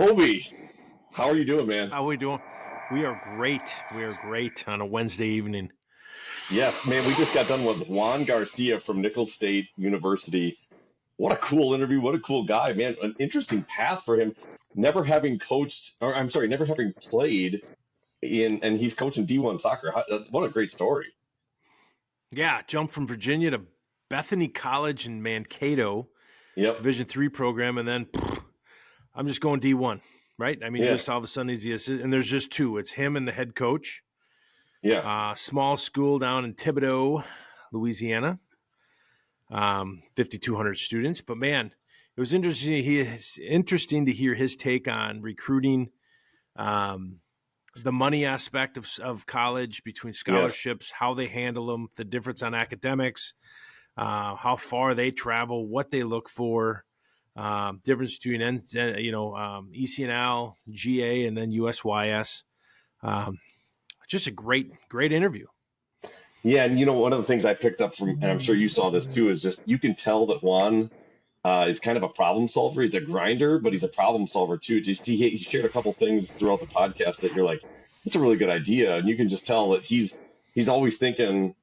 Toby, how are you doing, man? How are we doing? We are great. We are great on a Wednesday evening. Yes, man, we just got done with Juan Garcia from Nicholls State University. What a cool interview. What a cool guy, man. An interesting path for him. Never having coached, or I'm sorry, never having played and he's coaching D1 soccer. What a great story. Yeah, jumped from Virginia to Bethany College in Mankato, Yep. Division III program, and then I'm just going D1, right? I mean, Yeah. just all of a sudden he's the assistant, and there's just two. It's him and the head coach. Yeah. Small school down in Thibodaux, Louisiana, 5,200 students. But man, it was interesting to hear his take on recruiting, the money aspect of college between scholarships, how they handle them, the difference on academics, how far they travel, what they look for, difference between ECNL, GA, and then USYS. Just a great interview. Yeah, and one of the things I picked up from, and I'm sure you saw this too, is just you can tell that Juan is kind of a problem solver. He's a grinder, but he's a problem solver too. Just he shared a couple things throughout the podcast that you're like, that's a really good idea, and you can just tell that he's always thinking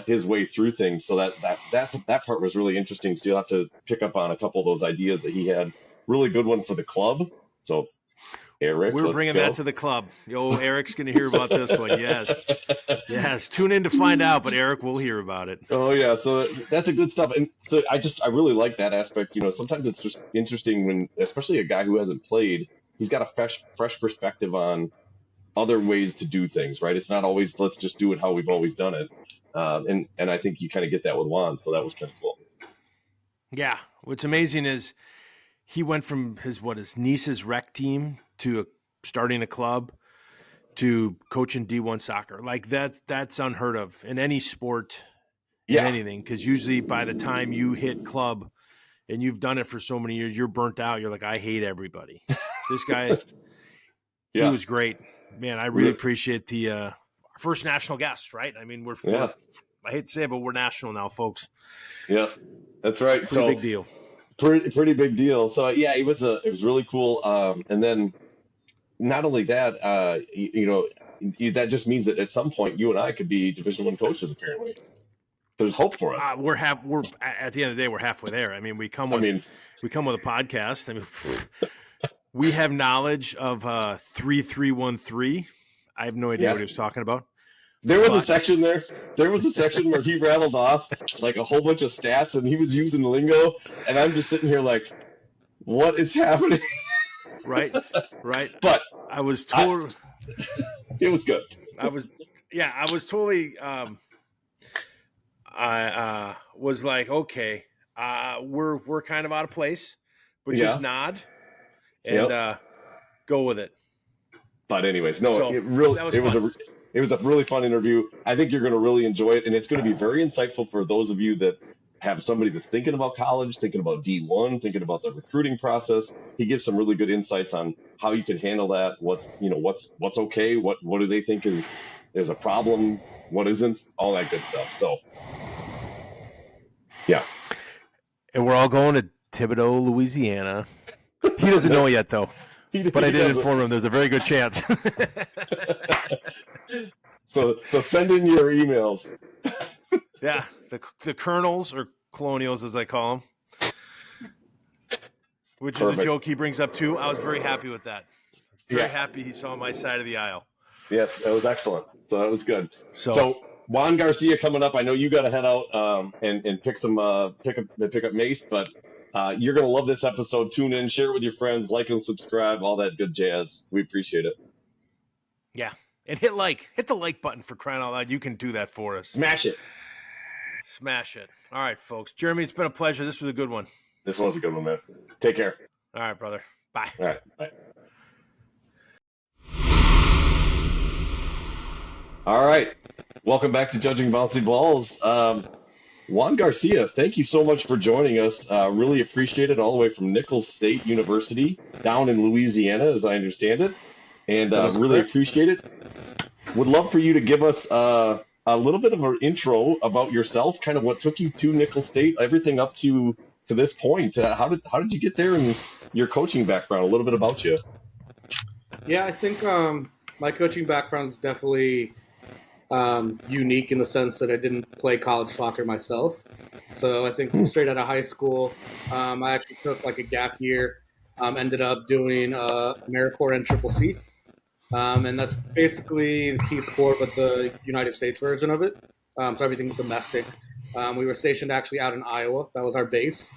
his way through things. So that part was really interesting. So you'll have to pick up on a couple of those ideas that he had. Really good one for the club. So Eric, we're bringing that to the club. Eric's going to hear about this one. Yes. Tune in to find out, but Eric will hear about it. Oh yeah, so that's a good stuff. And so I really like that aspect. Sometimes it's just interesting when, especially a guy who hasn't played, he's got a fresh perspective on other ways to do things. Right? It's not always let's just do it how we've always done it. And I think you kind of get that with Juan. So that was kind of cool. Yeah, what's amazing is he went from his niece's rec team to starting a club to coaching D1 soccer. Like that's unheard of in any sport, in anything. Because usually by the time you hit club and you've done it for so many years, you're burnt out. You're like, I hate everybody. This guy, he was great, man. I really appreciate the first national guest. Right? I mean, we're I hate to say it, but we're national now, folks. Yeah, that's right. Pretty big deal. Pretty big deal. So yeah, it was really cool. And then not only that, that just means that at some point you and I could be Division I coaches. Apparently, there's hope for us. We're at the end of the day, we're halfway there. I mean, we come with a podcast. I mean, we have knowledge of 3313. I have no idea what he was talking about. There was a section there. There was a section where he rattled off like a whole bunch of stats, and he was using lingo, and I'm just sitting here like, what is happening? Right. But I was told it was good. I was totally. I was like, okay, we're kind of out of place, but just nod and go with it. But anyways, no, it was a really fun interview. I think you're going to really enjoy it, and it's going to be very insightful for those of you that have somebody that's thinking about college, thinking about D1, thinking about the recruiting process. He gives some really good insights on how you can handle that. What's okay, what do they think is a problem, what isn't, all that good stuff. So yeah. And we're all going to Thibodaux, Louisiana. He doesn't know yet though. But I did inform him there's a very good chance. So send in your emails. Yeah, the colonels or colonials as I call them, which is a joke he brings up too. I was very happy with that. Very happy he saw my side of the aisle. Yes, that was excellent. So that was good. So Juan Garcia coming up. I know you got to head out and pick up Mace, but you're going to love this episode. Tune in, share it with your friends, like and subscribe, all that good jazz. We appreciate it. Yeah. And hit the like button for crying out loud. You can do that for us. Smash it. All right, folks. Jeremy, it's been a pleasure. This was a good one. This was a good one, man. Take care. All right, brother. Bye. All right. Bye. All right. Welcome back to Judging Bouncy Balls. Juan Garcia, thank you so much for joining us. Really appreciate it, all the way from Nicholls State University down in Louisiana, as I understand it. And really appreciate it. Would love for you to give us a little bit of an intro about yourself, kind of what took you to Nicholls State, everything up to this point. How did you get there, and your coaching background, a little bit about you? Yeah, I think my coaching background is definitely unique in the sense that I didn't play college soccer myself. So I think Hmm. straight out of high school, I actually took like a gap year, ended up doing AmeriCorps and Triple C. And that's basically the key sport, but the United States version of it. So everything's domestic. We were stationed actually out in Iowa. That was our base.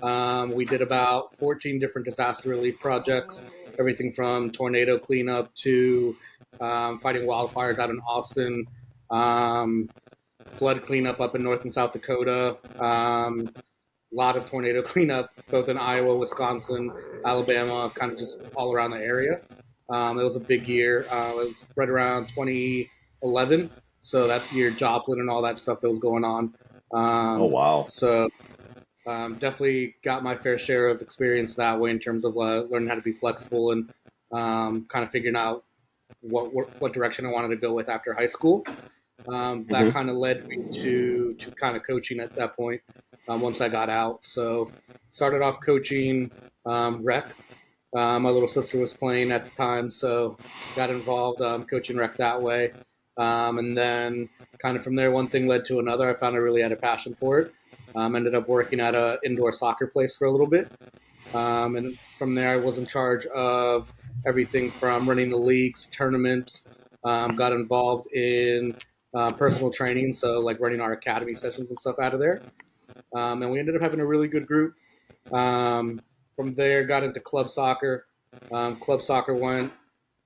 We did about 14 different disaster relief projects, everything from tornado cleanup to fighting wildfires out in Austin, um, flood cleanup up in North and South Dakota, a lot of tornado cleanup both in Iowa, Wisconsin, Alabama, kind of just all around the area. It was a big year. It was right around 2011. So that year, Joplin and all that stuff that was going on. Oh, wow. So definitely got my fair share of experience that way in terms of learning how to be flexible and kind of figuring out what direction I wanted to go with after high school. That Hmm. kind of led me to kind of coaching at that point once I got out. So started off coaching rec. My little sister was playing at the time, so got involved coaching rec that way. And then kind of from there, one thing led to another. I found I really had a passion for it. Ended up working at an indoor soccer place for a little bit. And from there, I was in charge of everything from running the leagues, tournaments, got involved in personal training, so like running our academy sessions and stuff out of there. And we ended up having a really good group. Um, from there, got into club soccer. Club soccer went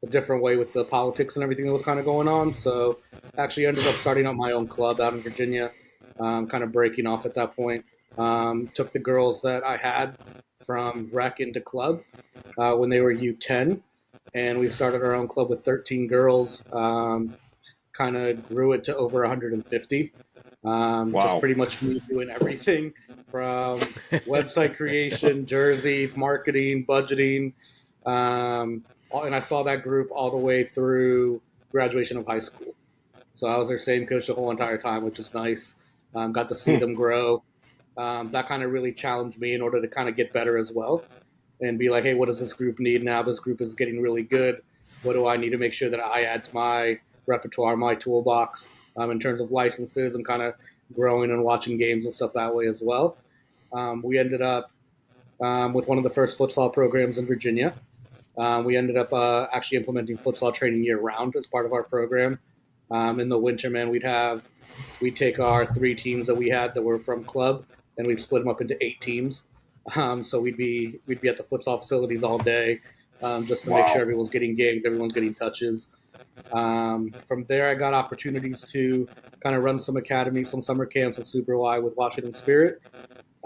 a different way with the politics and everything that was kind of going on. So actually ended up starting up my own club out in Virginia, kind of breaking off at that point. Took the girls that I had from rec into club when they were U10, and we started our own club with 13 girls. Kind of grew it to over 150. Just Wow. pretty much me doing everything from website creation, jerseys, marketing, budgeting. And I saw that group all the way through graduation of high school. So I was their same coach the whole entire time, which is nice. Got to see Hmm. them grow. That kind of really challenged me in order to kind of get better as well and be like, hey, what does this group need now? This group is getting really good. What do I need to make sure that I add to my repertoire, my toolbox in terms of licenses and kind of growing and watching games and stuff that way as well. We ended up with one of the first futsal programs in Virginia. We ended up actually implementing futsal training year round as part of our program. In the winter, man, we'd take our three teams that we had that were from club, and we'd split them up into 8 teams. So we'd be at the futsal facilities all day, just to make sure Wow. everyone's getting games, everyone's getting touches. From there, I got opportunities to kind of run some academies, some summer camps at Super Y with Washington Spirit.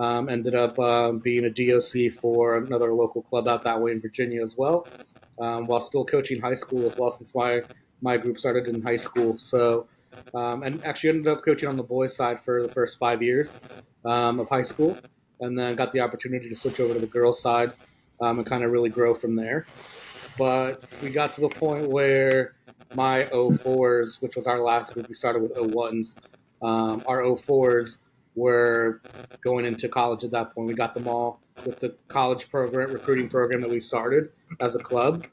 Ended up being a DOC for another local club out that way in Virginia as well, while still coaching high school as well, since my group started in high school. So, and actually ended up coaching on the boys' side for the first 5 years of high school, and then got the opportunity to switch over to the girls' side and kind of really grow from there. But we got to the point where my O4s, which was our last group, we started with O1s. Our O4s were going into college at that point. We got them all with the college program, recruiting program that we started as a club.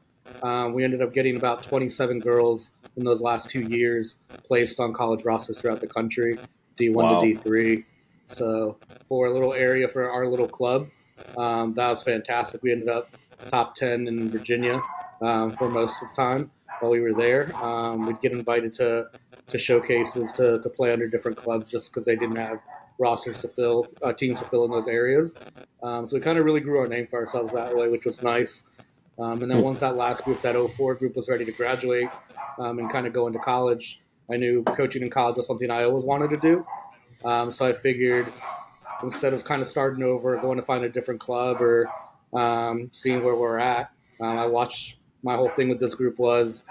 We ended up getting about 27 girls in those last 2 years placed on college rosters throughout the country, D1 to Wow. D3. So for a little area for our little club, that was fantastic. We ended up top 10 in Virginia for most of the time while we were there. We'd get invited to showcases to play under different clubs just because they didn't have rosters to fill, teams to fill in those areas. So we kind of really grew our name for ourselves that way, which was nice. And then Hmm. once that last group, that '04 group, was ready to graduate and kind of go into college, I knew coaching in college was something I always wanted to do. So I figured instead of kind of starting over, going to find a different club or seeing where we're at, I watched my whole thing with this group was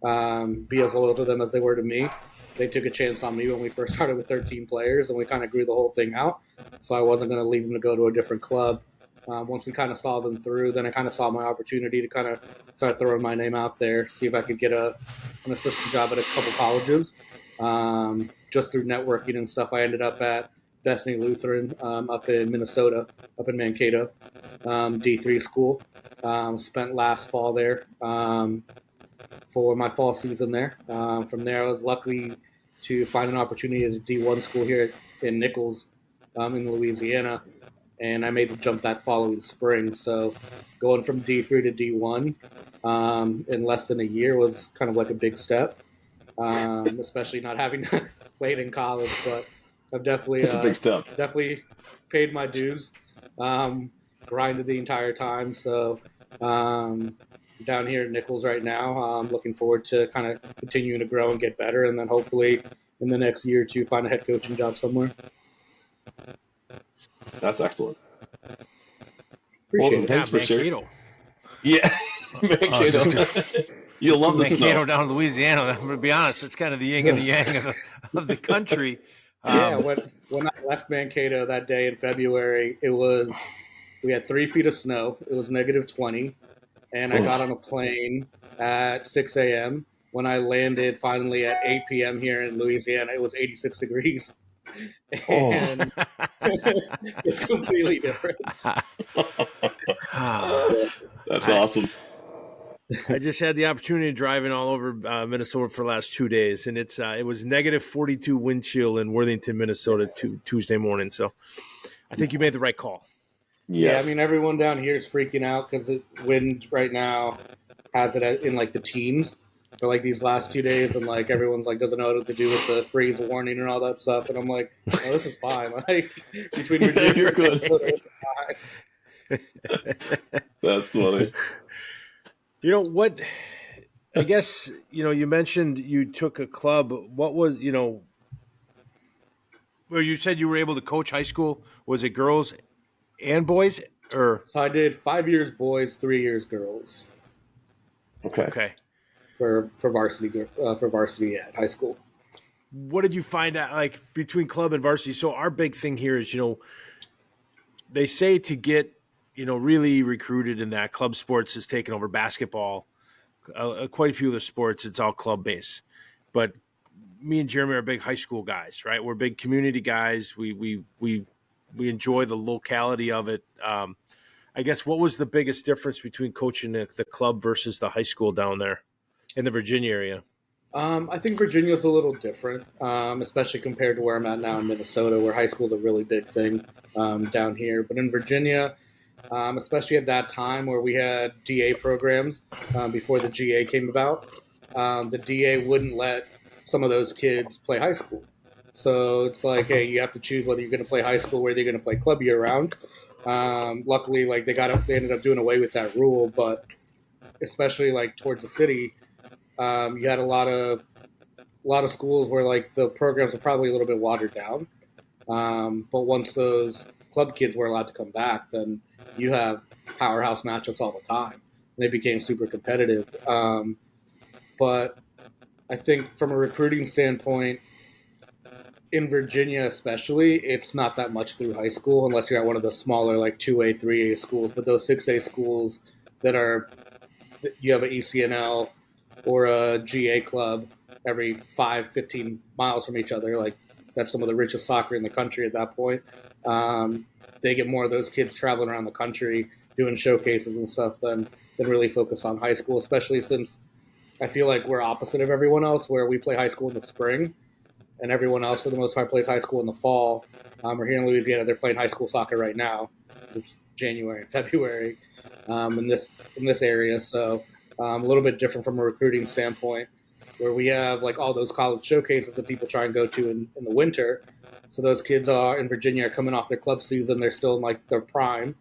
be as loyal to them as they were to me. They took a chance on me when we first started with 13 players, and we kind of grew the whole thing out. So I wasn't going to leave them to go to a different club. Once we kind of saw them through, then I kind of saw my opportunity to kind of start throwing my name out there, see if I could get an assistant job at a couple colleges. Just through networking and stuff, I ended up at Bethany Lutheran up in Minnesota, up in Mankato. D3 school. Spent last fall there for my fall season there. From there, I was lucky to find an opportunity at a D1 school here in Nicholls, in Louisiana, and I made the jump that following spring. So going from D3 to D1 in less than a year was kind of like a big step, especially not having played in college. But I've That's a big step. definitely paid my dues, grinded the entire time. So down here at Nicholls right now, I'm looking forward to kind of continuing to grow and get better, and then hopefully in the next year or two find a head coaching job somewhere. That's excellent. Appreciate Well, it. thanks for sharing. Mankato. Yeah, Mankato. You'll love the Mankato snow. down in Louisiana. I'm going to be honest, it's kind of the yin and the yang of the country. Yeah, when I left Mankato that day in February, we had 3 feet of snow. It was negative 20, and I got on a plane at 6 a.m. When I landed finally at 8 p.m. here in Louisiana, it was 86 degrees, and it's completely different. That's awesome. I just had the opportunity of driving all over Minnesota for the last 2 days, and it was negative 42 wind chill in Worthington, Minnesota, Tuesday morning. So I think you made the right call. Yes. Yeah, I mean everyone down here is freaking out because the wind right now has it in like the teens for like these last 2 days, and like everyone's like doesn't know what to do with the freeze warning and all that stuff, and I'm like, oh, this is fine. Like between Virginia, You're good. Minnesota, That's funny. You know what? I guess you mentioned you took a club. What was well, you said you were able to coach high school. Was it girls and boys, or so I did 5 years boys, 3 years girls Okay. for varsity at high school. What did you find out like between club and varsity? So our big thing here is they say to get really recruited in that club sports has taken over basketball. Quite a few of the sports, it's all club based. But me and Jeremy are big high school guys, right? We're big community guys. We enjoy the locality of it. I guess what was the biggest difference between coaching the club versus the high school down there in the Virginia area? I think Virginia's a little different, especially compared to where I'm at now in Minnesota, where high school is a really big thing down here. But in Virginia, especially at that time where we had DA programs before the GA came about, the DA wouldn't let some of those kids play high school. So it's like, hey, you have to choose whether you're going to play high school, whether you're going to play club year round. Luckily, like they ended up doing away with that rule, but especially like towards the city, you had a lot of schools where like the programs were probably a little bit watered down. But once those club kids were allowed to come back, then you have powerhouse matchups all the time. And they became super competitive. But I think from a recruiting standpoint, in Virginia especially, it's not that much through high school unless you're at one of the smaller like 2A, 3A schools. But those 6A schools that you have an ECNL or a GA club every 5-15 miles from each other, like that's some of the richest soccer in the country at that point. They get more of those kids traveling around the country doing showcases and stuff than really focus on high school, especially since I feel like we're opposite of everyone else where we play high school in the spring and everyone else for the most part plays high school in the fall. We're here in Louisiana, they're playing high school soccer right now. It's January and February in this area. So a little bit different from a recruiting standpoint where we have like all those college showcases that people try and go to in the winter. So those kids in Virginia are coming off their club season. They're still in like their prime,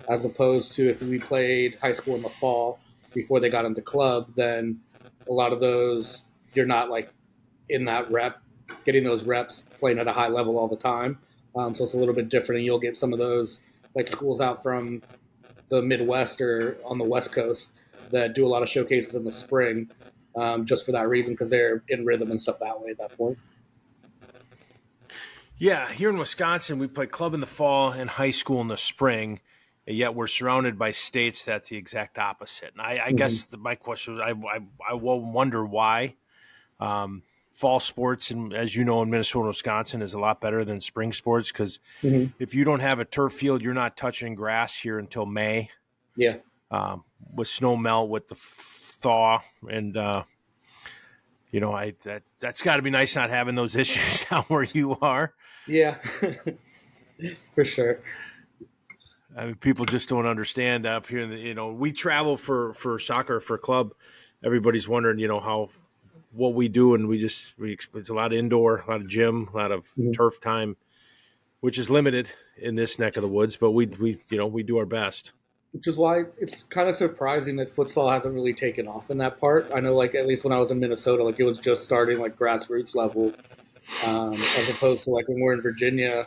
as opposed to if we played high school in the fall before they got into club, then a lot of those, you're not like in that getting those reps, playing at a high level all the time. So it's a little bit different, and you'll get some of those like schools out from the Midwest or on the West Coast that do a lot of showcases in the spring just for that reason, because they're in rhythm and stuff that way at that point. Yeah, here in Wisconsin, we play club in the fall and high school in the spring, and yet we're surrounded by states that's the exact opposite. And I guess my question is, I will wonder why. fall sports, and as you know, in Minnesota, Wisconsin, is a lot better than spring sports because Mm-hmm. if you don't have a turf field, you're not touching grass here until May. Yeah. With snow melt, with the thaw, and that's got to be nice not having those issues down where you are. Yeah. For sure. I mean, people just don't understand up here. We travel for soccer for club. Everybody's wondering, what we do, and it's a lot of indoor, a lot of gym, a lot of Mm-hmm. turf time, which is limited in this neck of the woods. But we do our best. Which is why it's kind of surprising that futsal hasn't really taken off in that part. I know, like, at least when I was in Minnesota, like, it was just starting, like, grassroots level, as opposed to, like, when we're in Virginia,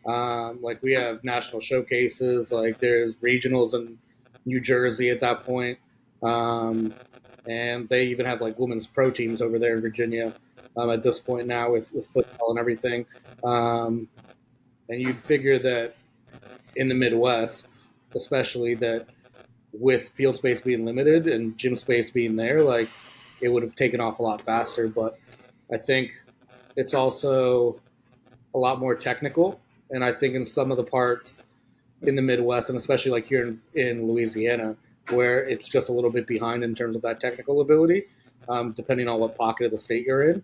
like, we have national showcases, like, there's regionals in New Jersey at that point, and they even have, like, women's pro teams over there in Virginia at this point now with football and everything. And you'd figure that in the Midwest, especially, that with field space being limited and gym space being there, like, it would have taken off a lot faster. But I think it's also a lot more technical. And I think in some of the parts in the Midwest, and especially like here in Louisiana, where it's just a little bit behind in terms of that technical ability, depending on what pocket of the state you're in,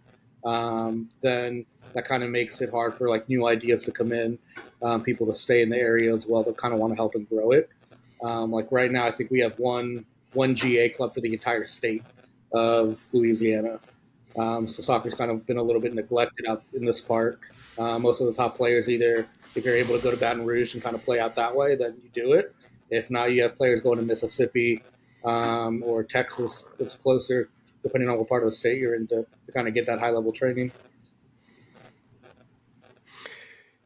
then that kind of makes it hard for like new ideas to come in, people to stay in the area as well that kind of want to help and grow it. Like right now, I think we have one GA club for the entire state of Louisiana. So soccer's kind of been a little bit neglected out in this part. Most of the top players, either if you're able to go to Baton Rouge and kind of play out that way, then you do it. If not, you have players going to Mississippi or Texas that's closer, depending on what part of the state you're in, to kind of get that high-level training.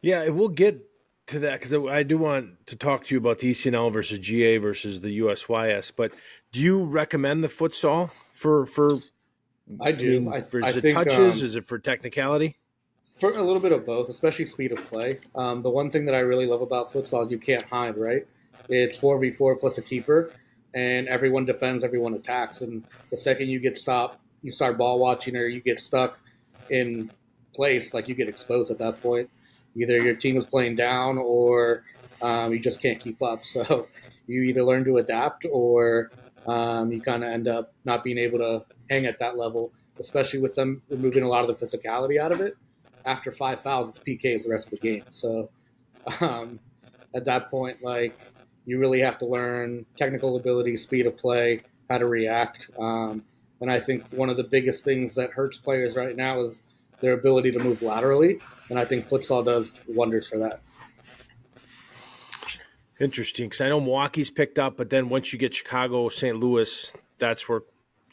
Yeah, we'll get to that because I do want to talk to you about the ECNL versus GA versus the USYS. But do you recommend the futsal for I do. is I it think touches? Is it for technicality? for a little bit of both, especially speed of play. The one thing that I really love about futsal, you can't hide, right? It's 4v4 plus a keeper, and everyone defends, everyone attacks. And the second you get stopped, you start ball watching or you get stuck in place, like you get exposed at that point. Either your team is playing down or you just can't keep up. So you either learn to adapt or you kind of end up not being able to hang at that level, especially with them removing a lot of the physicality out of it. After 5 fouls, it's PKs the rest of the game. So at that point, like, you really have to learn technical ability, speed of play, how to react. And I think one of the biggest things that hurts players right now is their ability to move laterally. And I think futsal does wonders for that. Interesting, because I know Milwaukee's picked up, but then once you get Chicago, St. Louis, that's where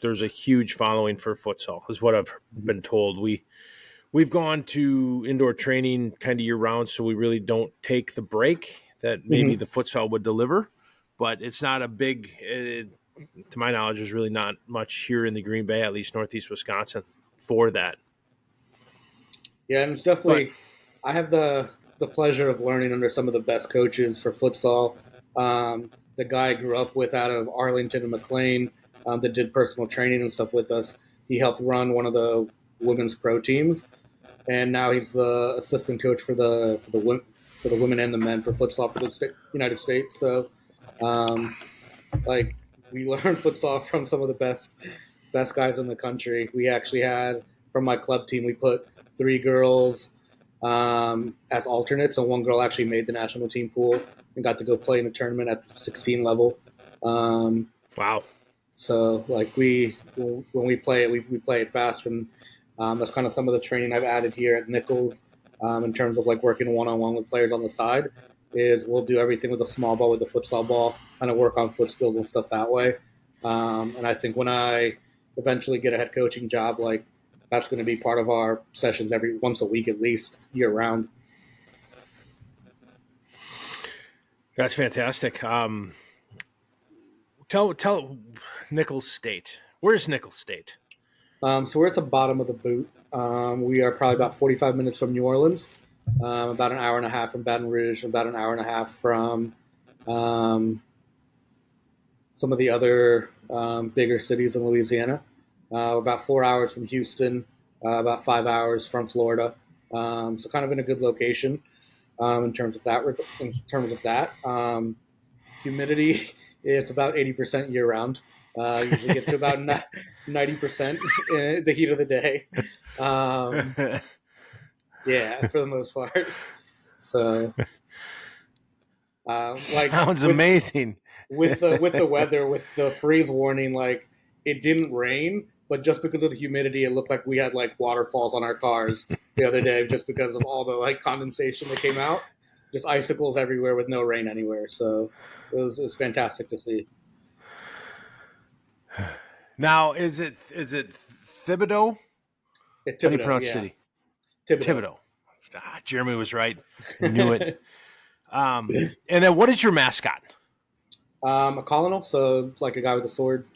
there's a huge following for futsal, is what I've been told. We've gone to indoor training kind of year round, so we really don't take the break that maybe the futsal would deliver, but it's not a big, to my knowledge, there's really not much here in the Green Bay, at least Northeast Wisconsin, for that. Yeah, and it's definitely, I have the pleasure of learning under some of the best coaches for futsal. The guy I grew up with out of Arlington and McLean that did personal training and stuff with us, he helped run one of the women's pro teams, and now he's the assistant coach for the women and the men for futsal for the United States. So, like, we learned futsal from some of the best guys in the country. We actually had, from my club team, we put 3 girls as alternates, and 1 girl actually made the national team pool and got to go play in a tournament at the 16 level. Wow. So, like, when we play it, we play it fast, and that's kind of some of the training I've added here at Nicholls in terms of, like, working one-on-one with players on the side. Is we'll do everything with a small ball, with the futsal ball, kind of work on foot skills and stuff that way. And I think when I eventually get a head coaching job, like, that's going to be part of our sessions once a week at least, year round. That's fantastic. Tell Nicholls State. Where's Nicholls State? So we're at the bottom of the boot. We are probably about 45 minutes from New Orleans, about an hour and a half from Baton Rouge, about an hour and a half from some of the other bigger cities in Louisiana. About 4 hours from Houston, about 5 hours from Florida. So kind of in a good location in terms of that. Humidity is about 80% year round. Usually gets to about 90% in the heat of the day. Um, yeah, for the most part. So, like Sounds amazing. with the weather, with the freeze warning, like it didn't rain, but just because of the humidity, it looked like we had like waterfalls on our cars the other day, just because of all the like condensation that came out. Just icicles everywhere with no rain anywhere. So it was fantastic to see. Now, is it Thibodeau? How do you Thibodeau, pronounce yeah, city? Thibodeau. Thibodeau. Jeremy was right. I knew it. And then what is your mascot? A colonel, so like a guy with a sword.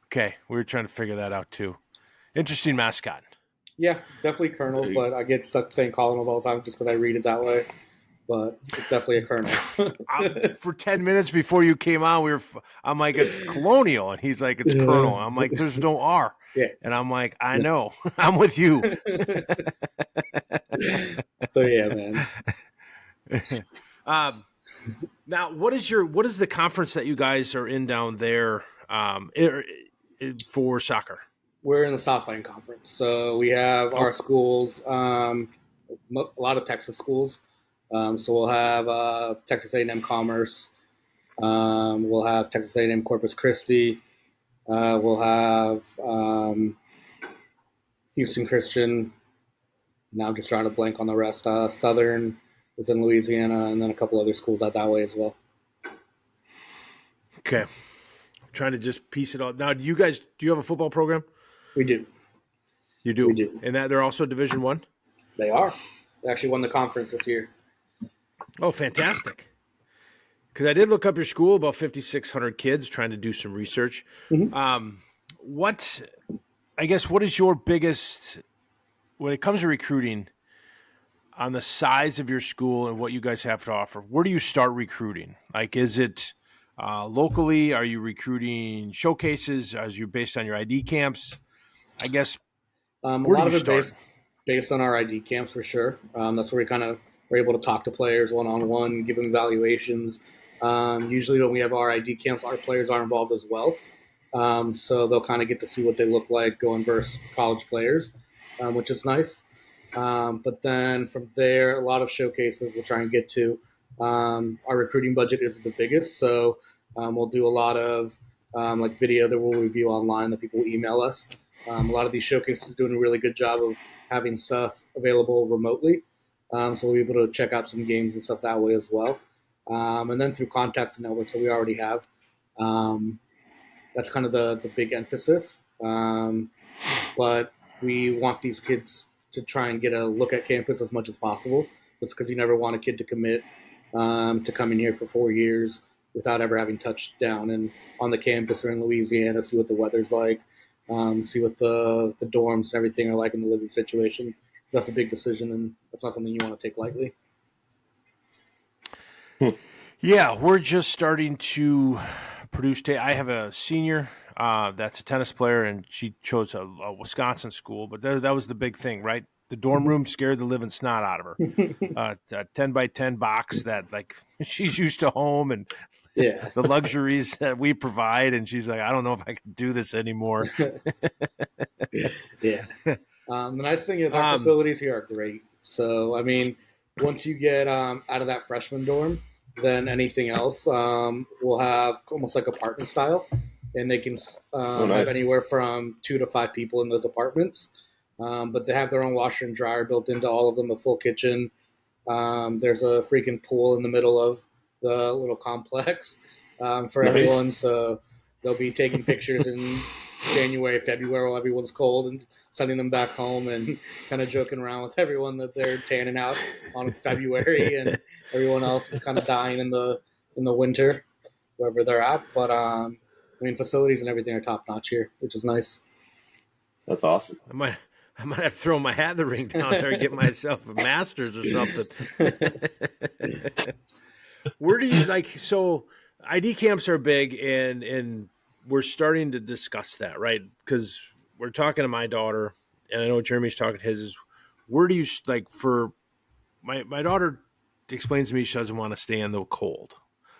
Okay, we were trying to figure that out too. Interesting mascot. Yeah, definitely colonels, but I get stuck saying colonels all the time just because I read it that way. But it's definitely a colonel. For 10 minutes before you came on, I'm like, it's colonial. And he's like, it's colonel. I'm like, there's no R. Yeah. And I'm like, I know. I'm with you. So yeah, man. Now, what is the conference that you guys are in down there for soccer? We're in the Southland Conference, so we have our schools, a lot of Texas schools. So we'll have Texas A&M Commerce. We'll have Texas A&M Corpus Christi. We'll have Houston Christian. Now I'm just trying to blank on the rest. Southern is in Louisiana, and then a couple other schools out that way as well. Okay. Trying to just piece it all. Now, do you have a football program? We do. You do? We do. And that they're also Division I? They are. They actually won the conference this year. Oh, fantastic. Because I did look up your school, about 5,600 kids, trying to do some research. Mm-hmm. What is your biggest, when it comes to recruiting, on the size of your school and what you guys have to offer, where do you start recruiting? Like, is it locally? Are you recruiting showcases? Are you based on your ID camps? I guess, A where lot do of you it start? based on our ID camps for sure. That's where we kind of are able to talk to players one on one, give them evaluations. Usually, when we have our ID camps, our players are involved as well. So they'll kind of get to see what they look like going versus college players, which is nice. But then from there, a lot of showcases we'll try and get to. Our recruiting budget isn't the biggest, so we'll do a lot of like video that we'll review online that people will email us. A lot of these showcases doing a really good job of having stuff available remotely, so we'll be able to check out some games and stuff that way as well. And then through contacts and networks that we already have. That's kind of the big emphasis. But we want these kids to try and get a look at campus as much as possible. Just because you never want a kid to commit to come in here for 4 years without ever having touched down and on the campus or in Louisiana, see what the weather's like, see what the dorms and everything are like in the living situation. That's a big decision, and that's not something you want to take lightly. Yeah, we're just starting to produce. I have a senior that's a tennis player, and she chose a Wisconsin school. But that was the big thing, right? The dorm room scared the living snot out of her. A 10 by 10 box that like she's used to home and Yeah. the luxuries that we provide, and she's like, I don't know if I can do this anymore. Yeah. The nice thing is our facilities here are great. So I mean, once you get out of that freshman dorm, then anything else will have almost like apartment style, and they can nice. have anywhere from 2 to 5 people in those apartments. But they have their own washer and dryer built into all of them, a full kitchen. There's a freaking pool in the middle of the little complex for everyone. So they'll be taking pictures in January, February while everyone's cold and sending them back home and kind of joking around with everyone that they're tanning out on February and everyone else is kind of dying in the winter wherever they're at. But I mean, facilities and everything are top notch here, which is nice. That's awesome. I might have to throw my hat in the ring down there and get myself a master's or something. Where do you like? So ID camps are big, and we're starting to discuss that, right? Because we're talking to my daughter. and I know Jeremy's talking his, is where do you like for my daughter explains to me she doesn't want to stay in the cold.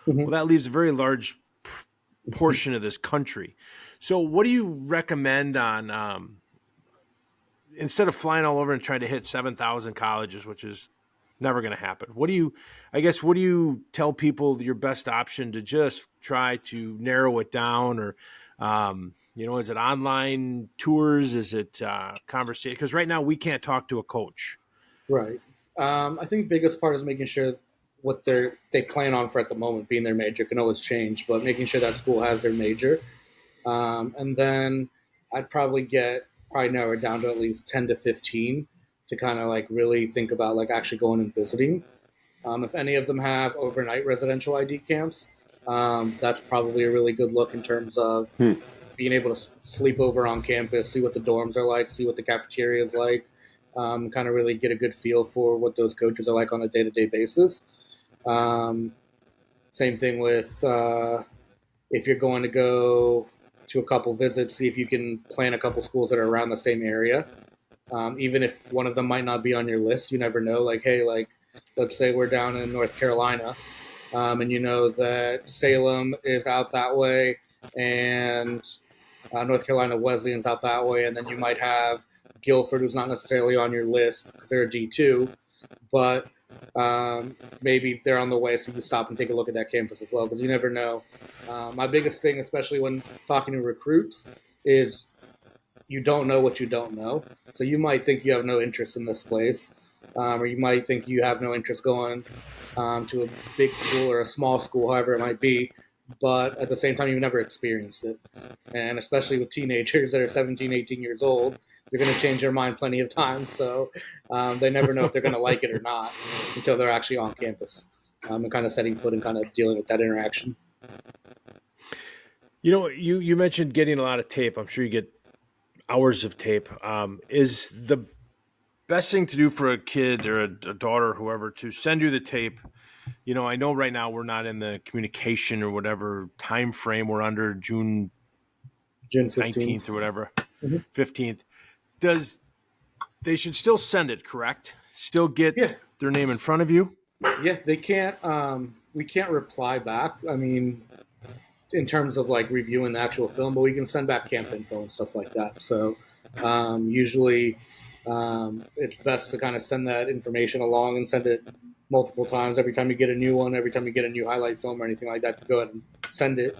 Mm-hmm. Well, that leaves a very large portion of this country. So what do you recommend on instead of flying all over and trying to hit 7,000 colleges, which is never going to happen? What do you tell people your best option to just try to narrow it down, or is it online tours? Is it conversation? Because right now we can't talk to a coach. Right. I think biggest part is making sure what they plan on for at the moment being their major can always change, but making sure that school has their major. And then I'd probably narrow it down to at least 10 to 15 to kind of like really think about like actually going and visiting. If any of them have overnight residential ID camps, that's probably a really good look in terms of Hmm. being able to sleep over on campus, see what the dorms are like, see what the cafeteria is like, kind of really get a good feel for what those coaches are like on a day-to-day basis. Same thing with if you're going to go to a couple visits, see if you can plan a couple schools that are around the same area. Even if one of them might not be on your list, you never know. Like, hey, like, let's say we're down in North Carolina, and you know that Salem is out that way, and North Carolina Wesleyan's out that way, and then you might have Guilford, who's not necessarily on your list because they're a D2, but maybe they're on the way, so you stop and take a look at that campus as well, because you never know. My biggest thing, especially when talking to recruits, is you don't know what you don't know. So you might think you have no interest in this place, or you might think you have no interest going to a big school or a small school, however it might be, but at the same time, you've never experienced it. And especially with teenagers that are 17, 18 years old, they're going to change their mind plenty of times. So they never know if they're going to like it or not until they're actually on campus and kind of setting foot and kind of dealing with that interaction. You mentioned getting a lot of tape. I'm sure you get hours of tape. Is the best thing to do for a kid or a daughter or whoever to send you the tape? I know right now we're not in the communication or whatever time frame we're under, June 19th or whatever, 15th. They should still send it, correct? Still get their name in front of you? Yeah, they can't. We can't reply back. I mean, in terms of like reviewing the actual film, but we can send back camp info and stuff like that. So usually it's best to kind of send that information along and send it multiple times. Every time you get a new one, every time you get a new highlight film or anything like that, to go ahead and send it,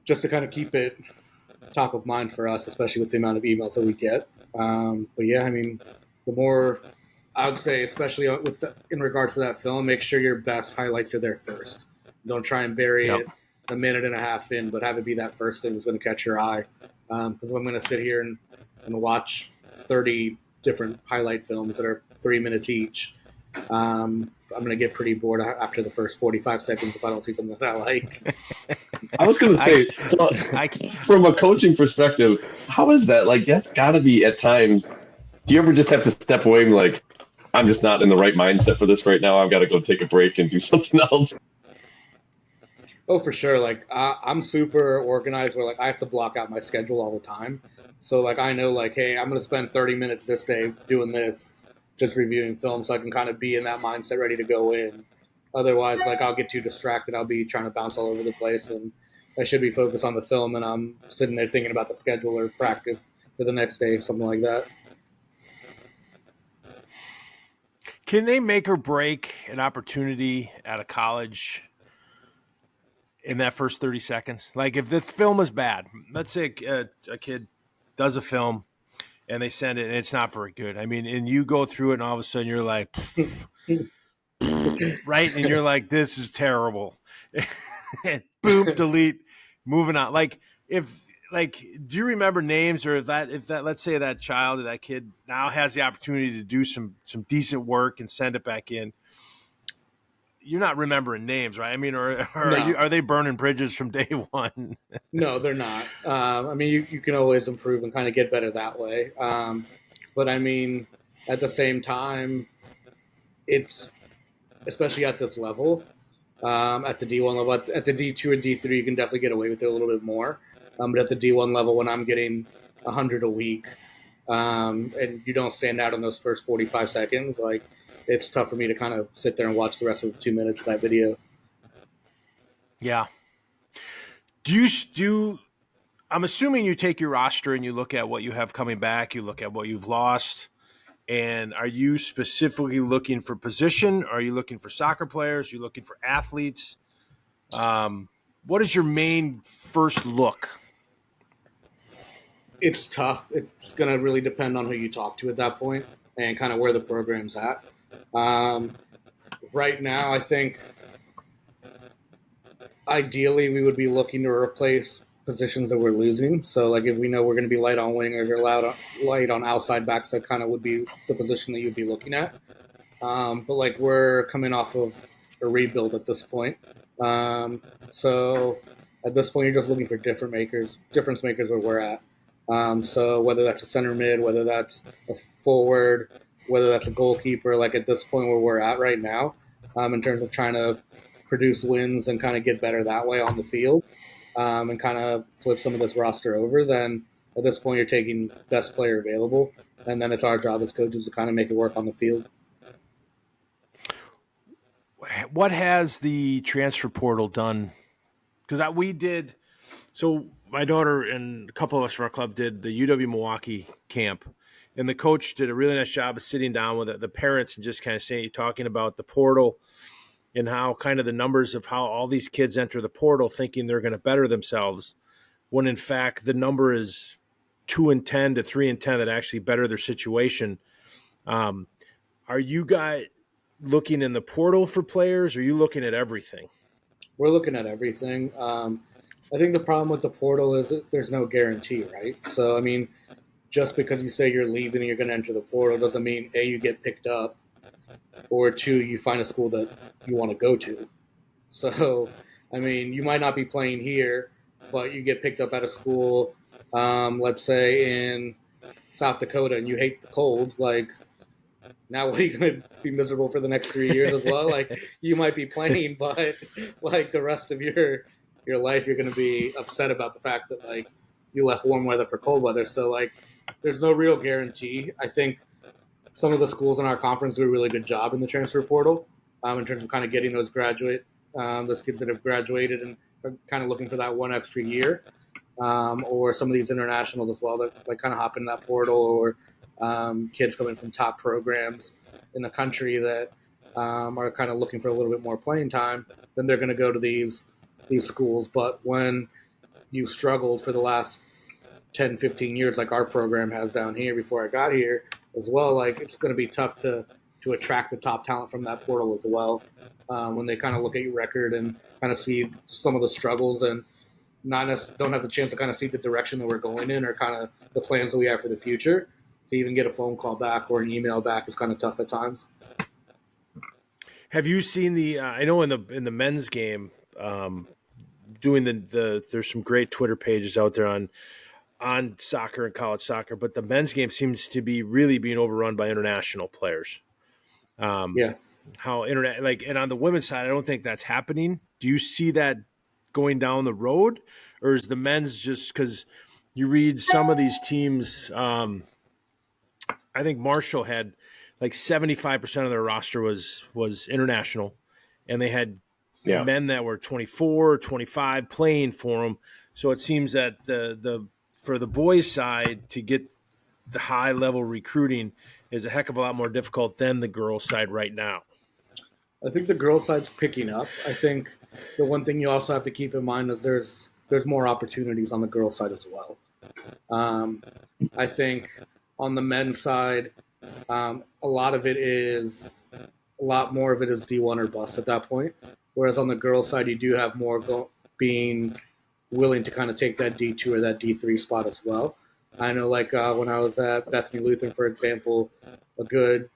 just to kind of keep it top of mind for us, especially with the amount of emails that we get. But yeah, I mean, the more I would say, especially in regards to that film, make sure your best highlights are there first. Don't try and bury it a minute and a half in, but have it be that first thing that's going to catch your eye. Because I'm going to sit here and watch 30 different highlight films that are 3 minutes each, I'm going to get pretty bored after the first 45 seconds if I don't see something that I like. I was going to say, from a coaching perspective, how is that? Like, that's got to be at times. Do you ever just have to step away and like, I'm just not in the right mindset for this right now. I've got to go take a break and do something else. Oh, for sure. Like I'm super organized where like I have to block out my schedule all the time. So like I know like, hey, I'm going to spend 30 minutes this day doing this, just reviewing film, so I can kind of be in that mindset ready to go in. Otherwise, like I'll get too distracted. I'll be trying to bounce all over the place, and I should be focused on the film, and I'm sitting there thinking about the schedule or practice for the next day, something like that. Can they make or break an opportunity at a college in that first 30 seconds? Like if the film is bad, let's say a kid does a film and they send it and it's not very good. I mean, and you go through it and all of a sudden you're like, right? And you're like, this is terrible. Boom, delete, moving on. Like do you remember names, or if that let's say that child or that kid now has the opportunity to do some decent work and send it back in? You're not remembering names, right? I mean, or No. are they burning bridges from day one? No, they're not. I mean, you can always improve and kind of get better that way. But I mean, at the same time, it's especially at this level, at the D1 level, at the D2 and D3, you can definitely get away with it a little bit more. But at the D1 level, when I'm getting 100 a week, and you don't stand out in those first 45 seconds, like it's tough for me to kind of sit there and watch the rest of the 2 minutes of that video. Yeah. Do I'm assuming you take your roster and you look at what you have coming back, you look at what you've lost, and are you specifically looking for position? Are you looking for soccer players? Are you looking for athletes? What is your main first look? It's tough. It's going to really depend on who you talk to at that point and kind of where the program's at. Um, right now, I think ideally we would be looking to replace positions that we're losing. So, like if we know we're going to be light on wingers or light on outside backs, that kind of would be the position that you'd be looking at. But like we're coming off of a rebuild at this point. So at this point, you're just looking for difference makers where we're at. So whether that's a center mid, whether that's a forward, whether that's a goalkeeper, like at this point where we're at right now, in terms of trying to produce wins and kind of get better that way on the field, and kind of flip some of this roster over, then at this point you're taking best player available, and then it's our job as coaches to kind of make it work on the field. What has the transfer portal done? Because we did. So my daughter and a couple of us from our club did the UW Milwaukee camp, and the coach did a really nice job of sitting down with the parents and just kind of talking about the portal and how kind of the numbers of how all these kids enter the portal thinking they're going to better themselves, when in fact the number is 2 in 10 to 3 in 10 that actually better their situation. Are you guys looking in the portal for players? Or are you looking at everything? We're looking at everything. I think the problem with the portal is that there's no guarantee, right? So, I mean, just because you say you're leaving and you're going to enter the portal doesn't mean, A, you get picked up, or 2, you find a school that you want to go to. So, I mean, you might not be playing here, but you get picked up at a school, let's say in South Dakota, and you hate the cold, like, now what are you going to be miserable for the next 3 years as well? Like, you might be playing, but like the rest of your life, you're going to be upset about the fact that like you left warm weather for cold weather. So like, there's no real guarantee. I think some of the schools in our conference do a really good job in the transfer portal, in terms of kind of getting those those kids that have graduated and are kind of looking for that one extra year, or some of these internationals as well that like kind of hop in that portal, or kids coming from top programs in the country that are kind of looking for a little bit more playing time. Then they're going to go to these schools. But when you struggled for the last 10, 15 years, like our program has down here before I got here as well, like it's going to be tough to attract the top talent from that portal as well. When they kind of look at your record and kind of see some of the struggles and don't have the chance to kind of see the direction that we're going in or kind of the plans that we have for the future, to even get a phone call back or an email back is kind of tough at times. Have you seen the? I know in the men's game, doing there's some great Twitter pages out there on soccer and college soccer, but the men's game seems to be really being overrun by international players. Yeah. How internet and on the women's side, I don't think that's happening. Do you see that going down the road, or is the men's just because you read some of these teams? I think Marshall had like 75% of their roster was international, and they had men that were 24, 25 playing for them. So it seems that the for the boys' side to get the high level recruiting is a heck of a lot more difficult than the girls' side right now. I think the girls' side's picking up. I think the one thing you also have to keep in mind is there's more opportunities on the girls' side as well. I think on the men's side, a lot more of it is D1 or bust at that point. Whereas on the girls' side, you do have more being willing to kind of take that D2 or that D3 spot as well. I know, like when I was at Bethany Lutheran, for example, a good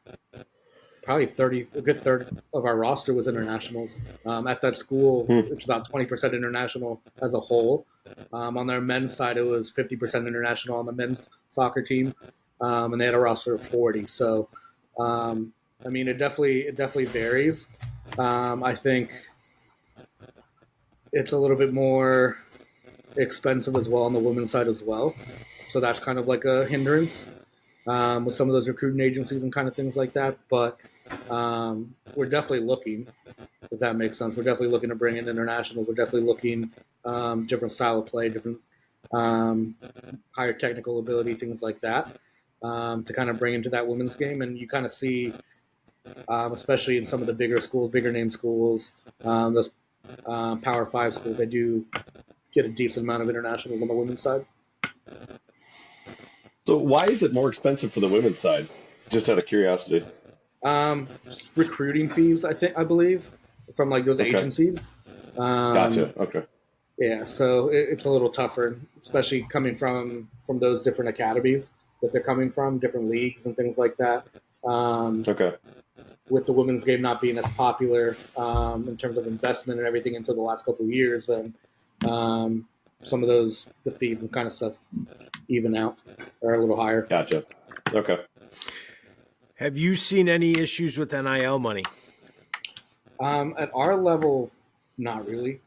third of our roster was internationals. At that school, it's about 20% international as a whole. On their men's side, it was 50% international on the men's soccer team, and they had a roster of 40. So, I mean, it definitely varies. I think it's a little bit more expensive as well on the women's side as well. So that's kind of like a hindrance with some of those recruiting agencies and kind of things like that. But we're definitely looking, if that makes sense. We're definitely looking to bring in internationals. We're definitely looking different style of play, different higher technical ability, things like that, to kind of bring into that women's game. And you kind of see, especially in some of the bigger schools, bigger name schools, those Power Five schools, they do get a decent amount of internationals on the women's side. So why is it more expensive for the women's side? Just out of curiosity. Recruiting fees, I believe, from like those Okay. agencies. Um, Gotcha. Okay. yeah, so it's a little tougher, especially coming from those different academies that they're coming from, different leagues and things like that. Um, Okay. with the women's game not being as popular in terms of investment and everything until the last couple of years, then some of the fees and kind of stuff even out or a little higher. Gotcha. Okay. Have you seen any issues with NIL money? At our level, not really.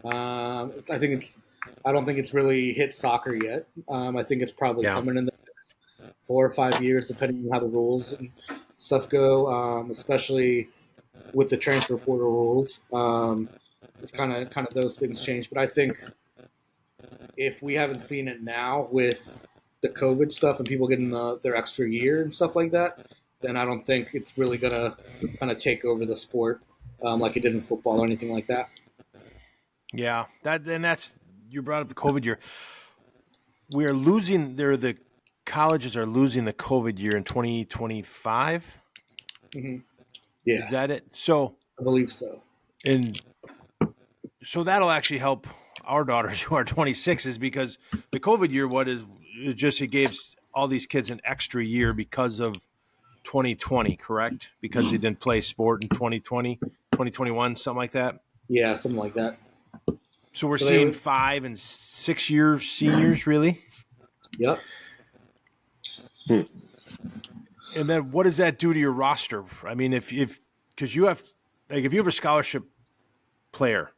I think it's. I don't think it's really hit soccer yet. I think it's probably coming in the next 4 or 5 years, depending on how the rules and stuff go. Especially with the transfer portal rules, it's kind of those things change. But I think if we haven't seen it now with the COVID stuff and people getting their extra year and stuff like that, then I don't think it's really gonna kind of take over the sport like it did in football or anything like that. Yeah, that's you brought up the COVID year. We are losing. The colleges are losing the COVID year in 2025. Mm-hmm. Yeah, Is that it? So, I believe so. and so that'll actually help our daughters who are 26s because the COVID year, it gave all these kids an extra year because of 2020, correct? Because they didn't play sport in 2020, 2021, something like that. Yeah, something like that. So we're So seeing 5 and 6 year seniors, really. Yep. Hmm. And then what does that do to your roster? I mean, if because you have if you have a scholarship player,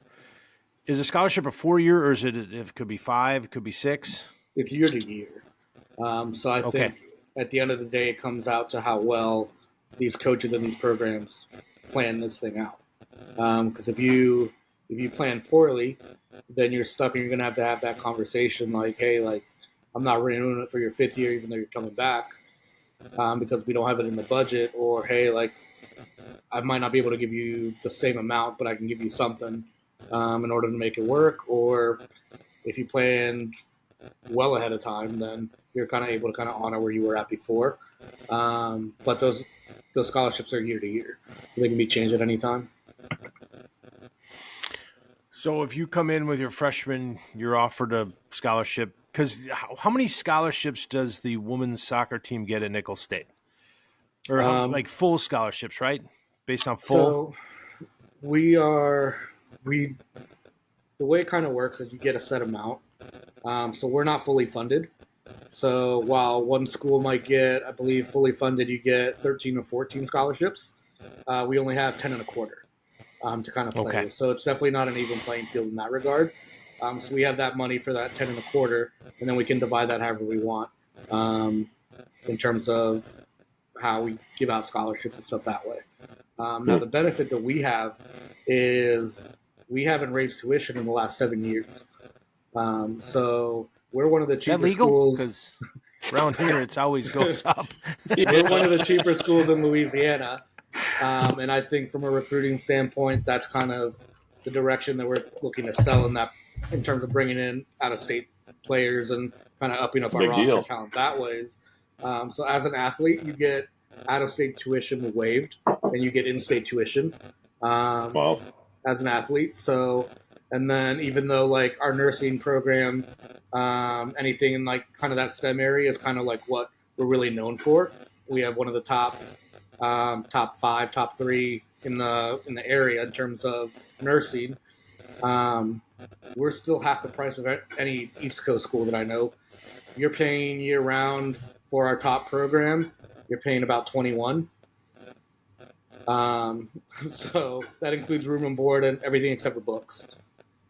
is a scholarship a 4 year or is it could be 5, it could be 6? It's year to year. So I Okay. think at the end of the day, it comes out to how well these coaches and these programs plan this thing out. Because if you plan poorly, then you're stuck and you're gonna have to have that conversation like, hey, like I'm not renewing it for your 5th year, even though you're coming back, because we don't have it in the budget, or hey, like I might not be able to give you the same amount, but I can give you something in order to make it work. Or if you planned well ahead of time, then you're kind of able to kind of honor where you were at before. But those scholarships are year to year, so they can be changed at any time. So if you come in with your freshman, you're offered a scholarship. Because how many scholarships does the women's soccer team get at Nicholls State? Or like full scholarships, right? Based on full? So we the way it kind of works is you get a set amount. So we're not fully funded. So while one school might get, I believe, fully funded, you get 13 or 14 scholarships. We only have 10 and a quarter to kind of play Okay. with. So it's definitely not an even playing field in that regard. So we have that money for that 10 and a quarter, and then we can divide that however we want in terms of how we give out scholarships and stuff that way. Now, the benefit that we have is we haven't raised tuition in the last 7 years. So we're one of the cheaper legal? schools. Because around here, it always goes up. We're one of the cheaper schools in Louisiana. And I think from a recruiting standpoint, that's kind of the direction that we're looking to sell in terms of bringing in out-of-state players and kind of upping up our Big roster deal. talent that ways. So as an athlete, you get out-of-state tuition waived, and you get in-state tuition Wow. as an athlete. So, and then even though like our nursing program, anything in like kind of that STEM area is kind of like what we're really known for. We have one of the top 5, top 3 in the area in terms of nursing. We're still half the price of any East Coast school that I know. You're paying year round for our top program. You're paying about 21. So that includes room and board and everything except for books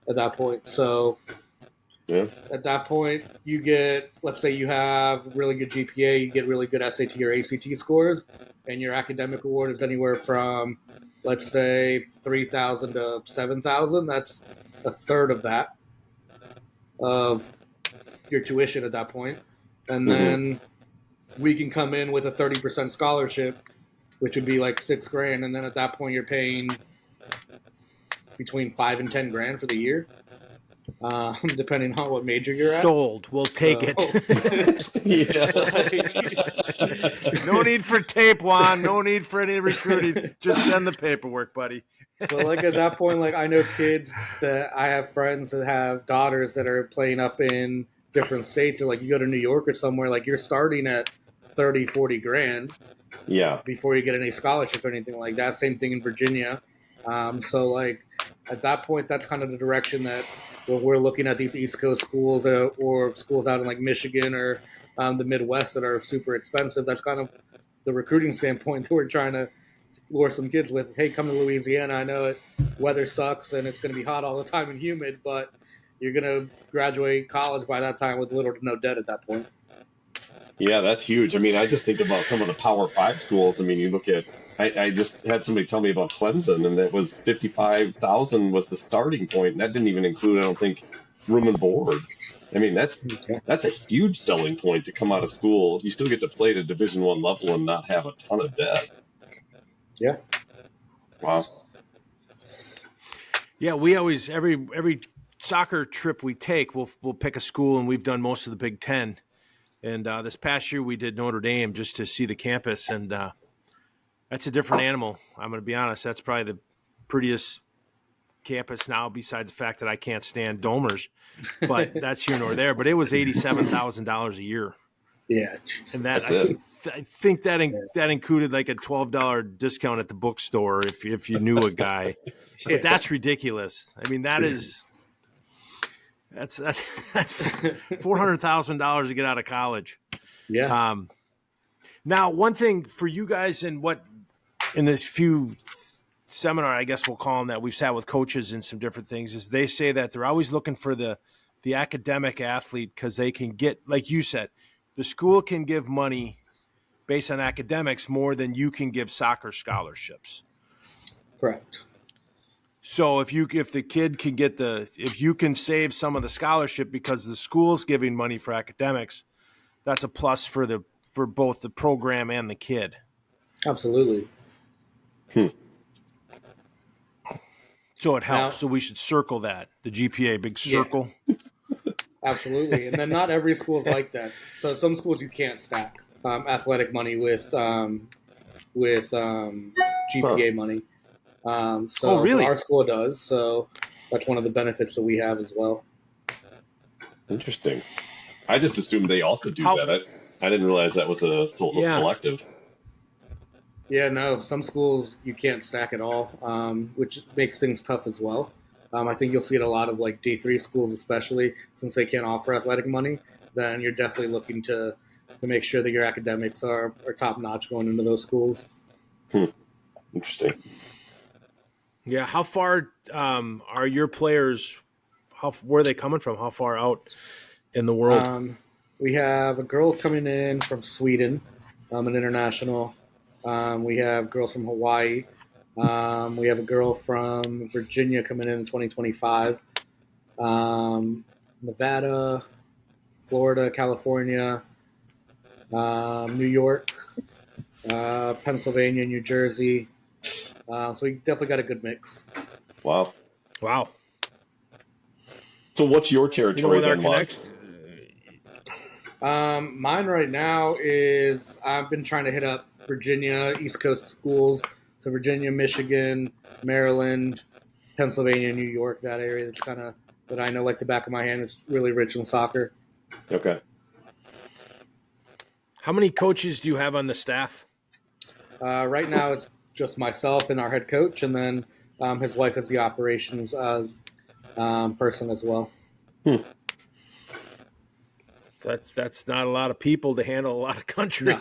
at that point. So Yeah. At that point, you get, let's say you have really good GPA, you get really good SAT or ACT scores, and your academic award is anywhere from, let's say, 3,000 to 7,000. That's a third of that, of your tuition at that point. And Mm-hmm. then we can come in with a 30% scholarship, which would be like $6,000. And then at that point, you're paying between 5 and 10 grand for the year, depending on what major you're at. Sold. We'll take So, it. Yeah. No need for tape, Juan. No need for any recruiting. Just send the paperwork, buddy. but like at that point, like I know kids that I have friends that have daughters that are playing up in different states, or like you go to New York or somewhere, like you're starting at 30, 40 grand Yeah. before you get any scholarship or anything like that. Same thing in Virginia. So like at that point, that's kind of the direction that when we're looking at these East Coast schools or schools out in like Michigan or the Midwest that are super expensive. That's kind of the recruiting standpoint that we're trying to lure some kids with. Hey, come to Louisiana. I know it weather sucks and it's going to be hot all the time and humid, but you're going to graduate college by that time with little to no debt at that point. Yeah, that's huge. I mean, I just think about some of the Power Five schools. I mean, you look at, I just had somebody tell me about Clemson, and that was 55,000 was the starting point, and that didn't even include, I don't think, room and board. I mean, that's a huge selling point to come out of school. You still get to play at a Division I level and not have a ton of debt. Yeah. Wow. Yeah, we always every soccer trip we take, we'll pick a school, and we've done most of the Big Ten. And this past year we did Notre Dame just to see the campus, and that's a different animal. I'm going to be honest. That's probably the prettiest campus now, besides the fact that I can't stand domers. But that's here nor there. But it was $87,000 a year. Yeah. And that That's I think that included like a $12 discount at the bookstore if you knew a guy. But that's ridiculous. I mean, that's $400,000 to get out of college. Yeah. Now, one thing for you guys, and what in this few seminar, I guess we'll call them, that we've sat with coaches and some different things, is they say that they're always looking for the academic athlete, because they can get, like you said, the school can give money based on academics more than you can give soccer scholarships. Correct. So if the kid can get if you can save some of the scholarship because the school's giving money for academics, that's a plus for both the program and the kid. Absolutely. So it helps. Now, so we should circle that, the GPA, big circle. Yeah. Absolutely. And then not every school is like that. So some schools you can't stack athletic money with GPA money. So really? our school does. So that's one of the benefits that we have as well. interesting. I just assumed they all could do that. I didn't realize that was a selective. Yeah, no, some schools you can't stack at all, which makes things tough as well. I think you'll see it a lot of like D3 schools, especially since they can't offer athletic money. Then you're definitely looking to make sure that your academics are top notch going into those schools. Interesting. Yeah. How far are your players? Where are they coming from? How far out in the world? We have a girl coming in from Sweden, an international. We have girls from Hawaii. We have a girl from Virginia coming in 2025. Nevada, Florida, California, New York, Pennsylvania, New Jersey. So we definitely got a good mix. Wow. Wow. So what's your territory then, Mark? Mine right now is I've been trying to hit up Virginia, East Coast schools. So Virginia, Michigan, Maryland, Pennsylvania, New York, that area that's kind of that I know like the back of my hand. It's really rich in soccer. Okay. How many coaches do you have on the staff? Right now it's just myself and our head coach, and then his wife is the operations person as well. That's not a lot of people to handle a lot of country. No,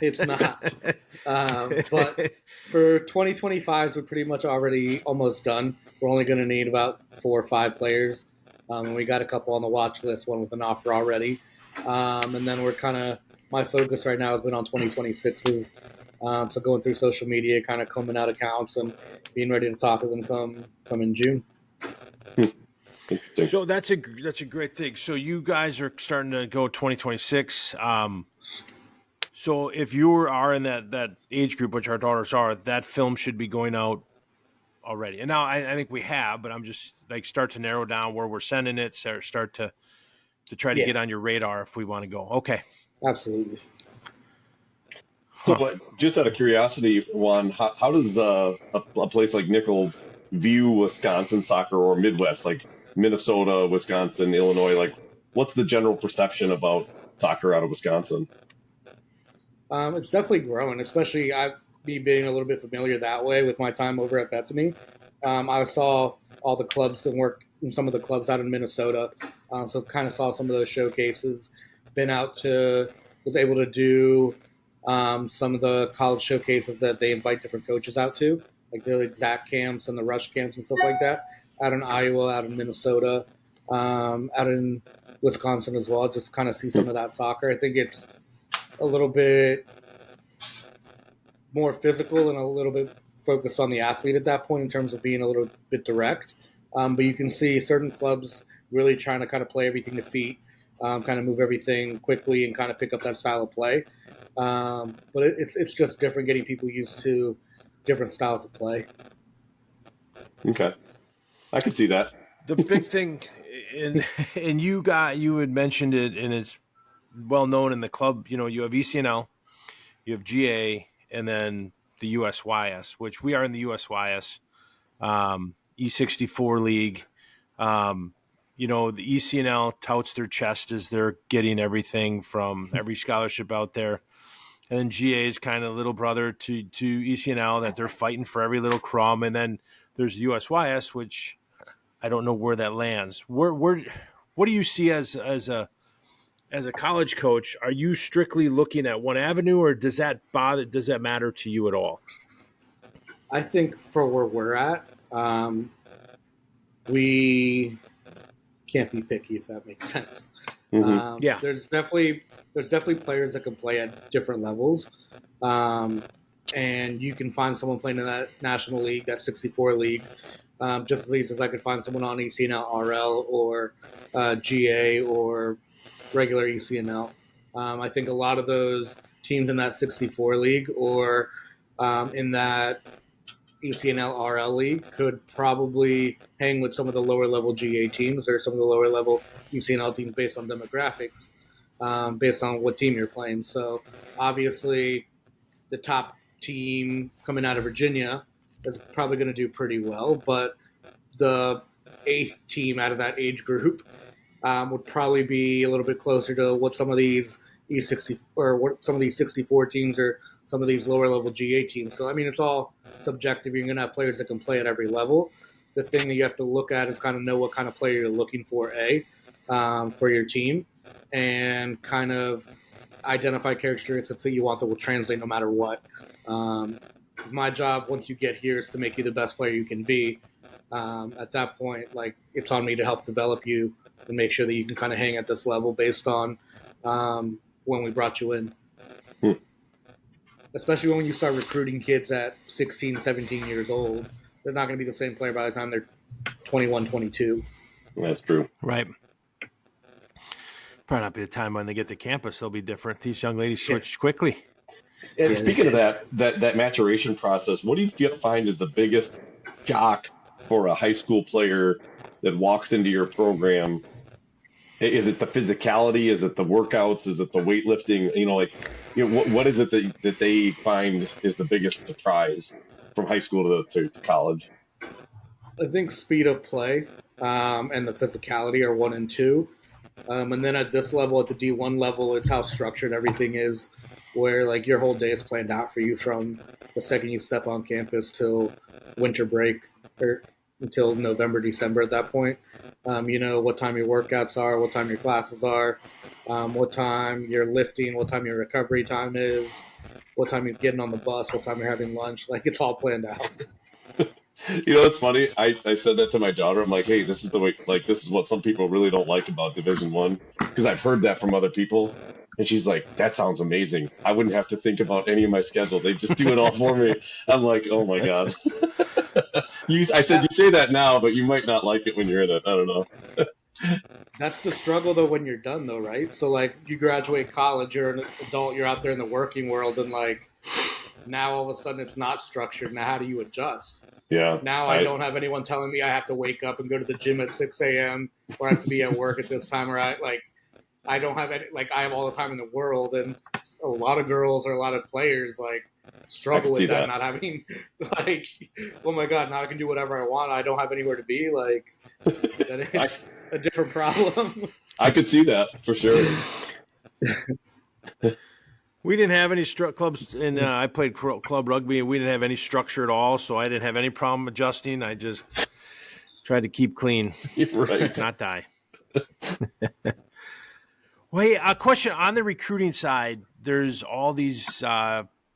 it's not. But for 2025, we're pretty much already almost done. We're only going to need about 4 or 5 players And we got a couple on the watch list, one with an offer already. And then my focus right now has been on 2026s. So going through social media, kind of combing out accounts and being ready to talk to them come in June. Interesting. So that's a great thing. So you guys are starting to go 2026. So if you are in that age group, which our daughters are, that film should be going out already. And now I think we have, but I'm just like start to narrow down where we're sending it. Start to try to Yeah, get on your radar if we want to go. Okay. absolutely. So, Huh. just out of curiosity, Juan, how does a place like Nicholls view Wisconsin soccer or Midwest, like Minnesota, Wisconsin, Illinois? Like, what's the general perception about soccer out of Wisconsin? It's definitely growing, especially me being a little bit familiar that way with my time over at Bethany. I saw all the clubs and worked in some of the clubs out in Minnesota, so kind of saw some of those showcases. Been out to was able to do some of the college showcases that they invite different coaches out to, like the exact camps and the rush camps and stuff like that. Out in Iowa, out in Minnesota, out in Wisconsin as well. Just kind of see some of that soccer. I think it's a little bit more physical and a little bit focused on the athlete at that point in terms of being a little bit direct. But you can see certain clubs really trying to kind of play everything to feet, kind of move everything quickly and kind of pick up that style of play. But it's just different, getting people used to different styles of play. Okay, I could see that. The big thing, and you had mentioned it, and it's well known in the club. You know, you have ECNL, you have GA, and then the USYS, which we are in the USYS, E64 league. You know, the ECNL touts their chest as they're getting everything from every scholarship out there. And then GA is kind of little brother to ECNL, that they're fighting for every little crumb. And then there's USYS, which I don't know where that lands. What do you see as a college coach? Are you strictly looking at one avenue, or does that matter to you at all? I think for where we're at, we can't be picky, if that makes sense. Yeah. There's definitely players that can play at different levels, and you can find someone playing in that national league, that 64 league, just as easy as I could find someone on ECNL RL or GA or regular ECNL. I think a lot of those teams in that 64 league or in that ECNL RL league could probably hang with some of the lower level GA teams or some of the lower level ECNL teams based on demographics, based on what team you're playing. So obviously, the top team coming out of Virginia is probably going to do pretty well, but the eighth team out of that age group would probably be a little bit closer to what some of these E60 or what some of these 64 teams or some of these lower level GA teams. So I mean, it's all subjective. You're going to have players that can play at every level. The thing that you have to look at is kind of know what kind of player you're looking for, for your team, and kind of identify characteristics that you want that will translate no matter what. My job once you get here is to make you the best player you can be. At that point, like, it's on me to help develop you and make sure that you can kind of hang at this level based on when we brought you in. Especially when you start recruiting kids at 16, 17 years old. They're not going to be the same player by the time they're 21, 22. That's true. Right. Probably not be the time when they get to campus. They'll be different. These young ladies switch quickly. And speaking of that maturation process, what do you find is the biggest shock for a high school player that walks into your program? Is it the physicality? Is it the workouts? Is it the weightlifting? What is it that they find is the biggest surprise from high school to college? I think speed of play and the physicality are 1 and 2. And then at this level, at the D1 level, it's how structured everything is, where like your whole day is planned out for you from the second you step on campus till winter break or until November, December at that point. You know what time your workouts are, what time your classes are, what time you're lifting, what time your recovery time is, what time you're getting on the bus, what time you're having lunch. Like, it's all planned out. You know, it's funny. I said that to my daughter. I'm like, hey, this is the way, like, this is what some people really don't like about Division One, because I've heard that from other people. And she's like, that sounds amazing. I wouldn't have to think about any of my schedule. They just do it all for me. I'm like, oh my God. I said, you say that now, but you might not like it when you're in it. I don't know. That's the struggle though when you're done though, right? So like you graduate college, you're an adult, you're out there in the working world, and like now all of a sudden it's not structured. Now how do you adjust? Yeah. Now I don't have anyone telling me I have to wake up and go to the gym at 6 a.m. or I have to be at work at this time, or I don't have any, like I have all the time in the world, and a lot of girls or a lot of players like I struggle can see with that, that. not having like, oh my god, now I can do whatever I want. I don't have anywhere to be. Like that I is a different problem. I could see that for sure. We didn't have any clubs, and I played club rugby, and we didn't have any structure at all, so I didn't have any problem adjusting. I just tried to keep clean, You're right. not die. Well, hey, a question on the recruiting side. There's all these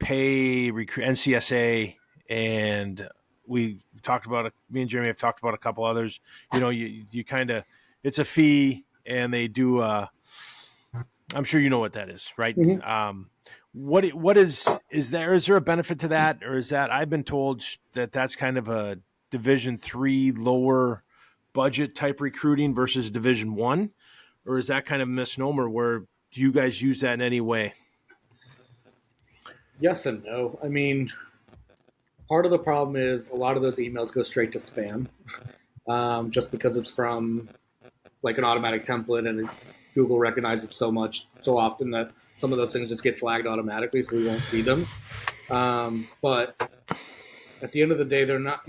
NCSA, and we talked about it. Me and Jeremy have talked about a couple others. You know, you kind of, it's a fee, and they do. I'm sure you know what that is, right? Mm-hmm. What is there? Is there a benefit to that, or is that I've been told that that's kind of a Division III lower budget type recruiting versus Division I, or is that kind of a misnomer? Where do you guys use that in any way? Yes and no. I mean, part of the problem is a lot of those emails go straight to spam, just because it's from like an automatic template, and Google recognizes it so often that some of those things just get flagged automatically, so we won't see them. But at the end of the day, they're not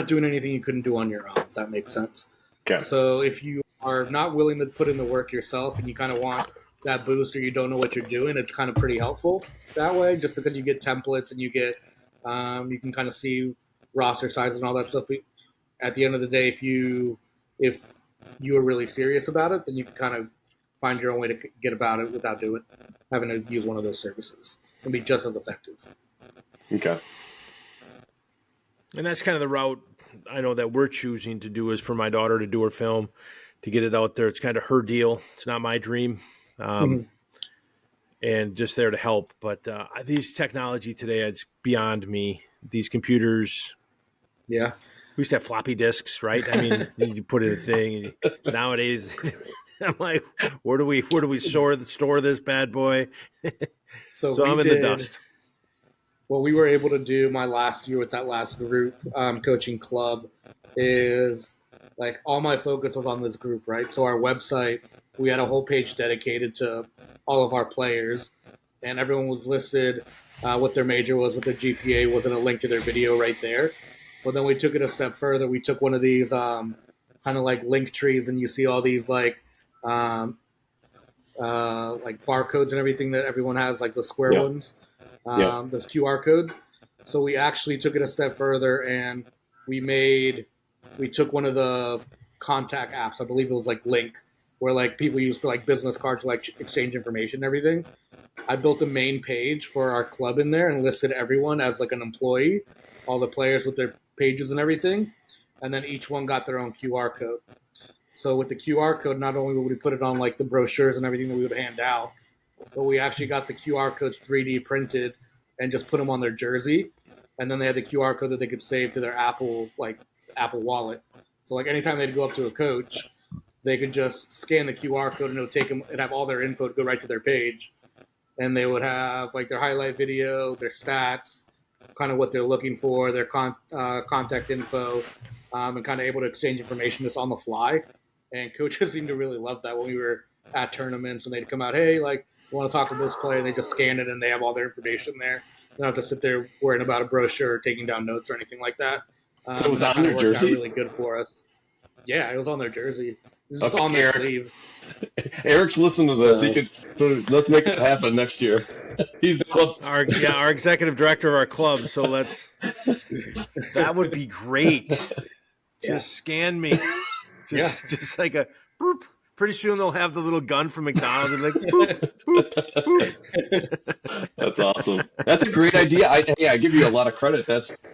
doing anything you couldn't do on your own, if that makes sense. Okay. So if you are not willing to put in the work yourself and you kind of want that boost, or you don't know what you're doing, it's kind of pretty helpful that way, just because you get templates and you get you can kind of see roster size and all that stuff. But at the end of the day, if you are really serious about it, then you can kind of find your own way to get about it without having to use one of those services. It can be just as effective. Okay. And that's kind of the route I know that we're choosing to do, is for my daughter to do her film, to get it out there. It's kind of her deal. It's not my dream. And just there to help. But these technology today, it's beyond me. These computers. Yeah. We used to have floppy disks, right? I mean, you put in a thing. Nowadays, I'm like, where do we store this bad boy? So I'm in the dust. What we were able to do my last year with that last group coaching club is like all my focus was on this group, right? So our website, we had a whole page dedicated to all of our players, and everyone was listed what their major was, what their GPA was, and a link to their video right there. But then we took it a step further. We took one of these kind of like link trees, and you see all these like barcodes and everything that everyone has, like the square ones, those QR codes. So we actually took it a step further, and we took one of the contact apps. I believe it was like Link, where like people use for like business cards to like exchange information and everything. I built a main page for our club in there and listed everyone as like an employee, all the players with their pages and everything, and then each one got their own QR code. So with the QR code, not only would we put it on like the brochures and everything that we would hand out, but we actually got the QR codes 3D printed and just put them on their jersey, and then they had the QR code that they could save to their Apple Wallet. So like anytime they'd go up to a coach, they could just scan the QR code and it would take them and have all their info to go right to their page, and they would have like their highlight video, their stats, kind of what they're looking for, their contact info, and kind of able to exchange information just on the fly. And coaches seemed to really love that when we were at tournaments, and they'd come out, hey, like, you want to talk to this player, and they just scan it and they have all their information there. They don't have to sit there worrying about a brochure or taking down notes or anything like that. So it was on their jersey? Really good for us. Yeah, it was on their jersey. It was just on their sleeve. Eric's listening to this. Let's make it happen next year. He's the club. Our executive director of our club. So that would be great. Just scan me. Just like a boop. Pretty soon they'll have the little gun from McDonald's and like boop. Boop, boop. That's awesome. That's a great idea. I give you a lot of credit.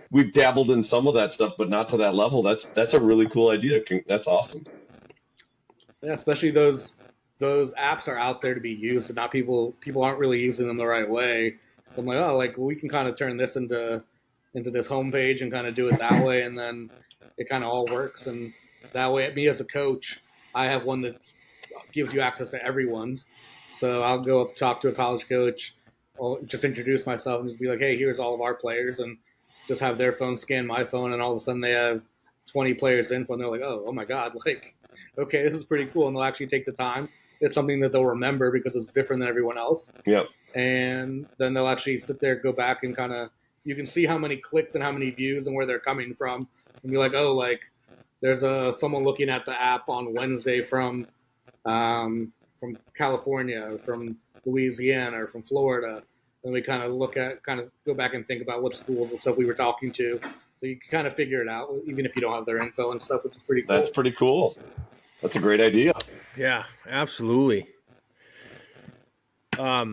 We've dabbled in some of that stuff, but not to that level. That's a really cool idea. That's awesome. Yeah, especially those apps are out there to be used, and not people aren't really using them the right way. So I'm like, oh, like we can kind of turn this into this homepage and kind of do it that way, and then it kind of all works. And that way, me as a coach, I have one that gives you access to everyone's. So I'll go up talk to a college coach, or just introduce myself and just be like, hey, here's all of our players, and just have their phone scan my phone, and all of a sudden they have 20 players info, and they're like, oh my god, like okay, this is pretty cool, and they'll actually take the time. It's something that they'll remember because it's different than everyone else, Yep. and then they'll actually sit there, go back, and kind of you can see how many clicks and how many views and where they're coming from, and be like, oh, like there's someone looking at the app on Wednesday from California, or from Louisiana, or from Florida. Then we kind of go back and think about what schools and stuff we were talking to. So you can kind of figure it out, even if you don't have their info and stuff, which is pretty cool. That's pretty cool. That's a great idea. Yeah, absolutely. Are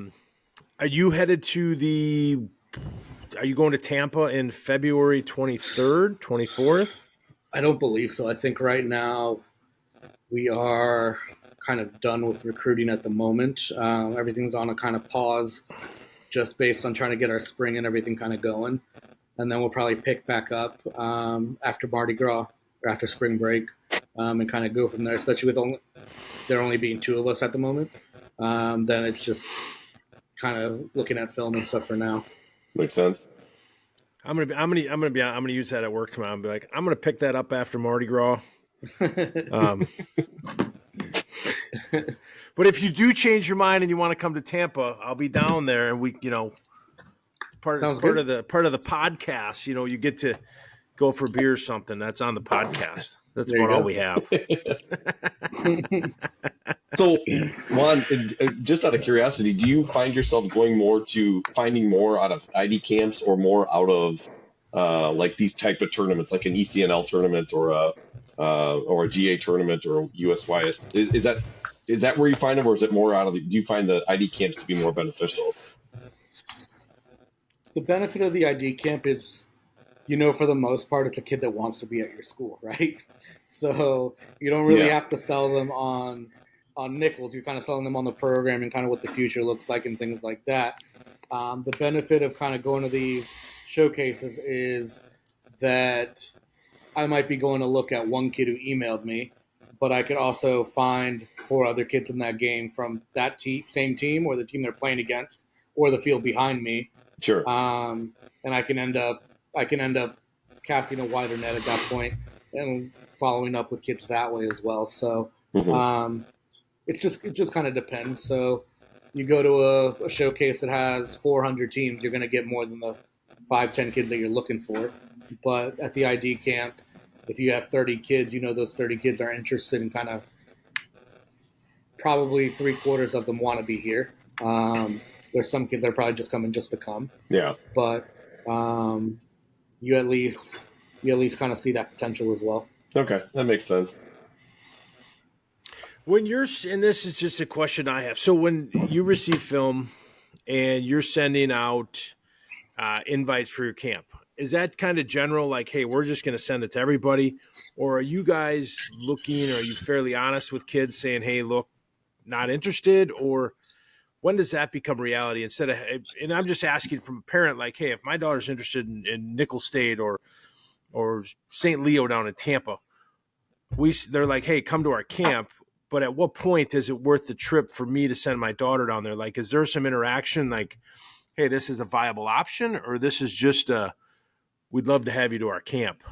you headed to are you going to Tampa in February 23rd, 24th? I don't believe so. I think right now we are kind of done with recruiting at the moment. Everything's on a kind of pause just based on trying to get our spring and everything kind of going. And then we'll probably pick back up after Mardi Gras or after spring break and kind of go from there, especially with there only being two of us at the moment. Then it's just kind of looking at film and stuff for now. Makes sense. I'm gonna use that at work tomorrow and be like, I'm gonna pick that up after Mardi Gras. But if you do change your mind and you want to come to Tampa, I'll be down there, and we, part of the podcast, you get to go for beer or something. That's on the podcast. That's about all we have. So, Juan, just out of curiosity, do you find yourself finding more out of ID camps or more out of like these type of tournaments, like an ECNL tournament or a GA tournament or USYS? Is that where you find them, or is it more do you find the ID camps to be more beneficial? The benefit of the ID camp is, for the most part, it's a kid that wants to be at your school, right? So you don't really have to sell them on Nicholls. You're kind of selling them on the program and kind of what the future looks like and things like that. The benefit of kind of going to these showcases is that I might be going to look at one kid who emailed me, but I could also find 4 other kids in that game from that same team or the team they're playing against or the field behind me. Sure. And I can end up casting a wider net at that point and following up with kids that way as well. So it just kind of depends. So you go to a showcase that has 400 teams, you're going to get more than the 5-10 kids that you're looking for. But at the ID camp, if you have 30 kids, those 30 kids are interested in kind of probably 3/4 of them want to be here. There's some kids that are probably just coming just to come. Yeah. But you at least kind of see that potential as well. Okay, that makes sense. And this is just a question I have. So when you receive film and you're sending out invites for your camp, is that kind of general, like, hey, we're just going to send it to everybody? Or are you guys looking, are you fairly honest with kids saying, hey, look, not interested? Or when does that become reality instead of, and I'm just asking from a parent, like, hey, if my daughter's interested in Nicholls State or St. Leo down in Tampa, they're like, hey, come to our camp. But at what point is it worth the trip for me to send my daughter down there? Like, is there some interaction like, hey, this is a viable option, or this is just we'd love to have you to our camp?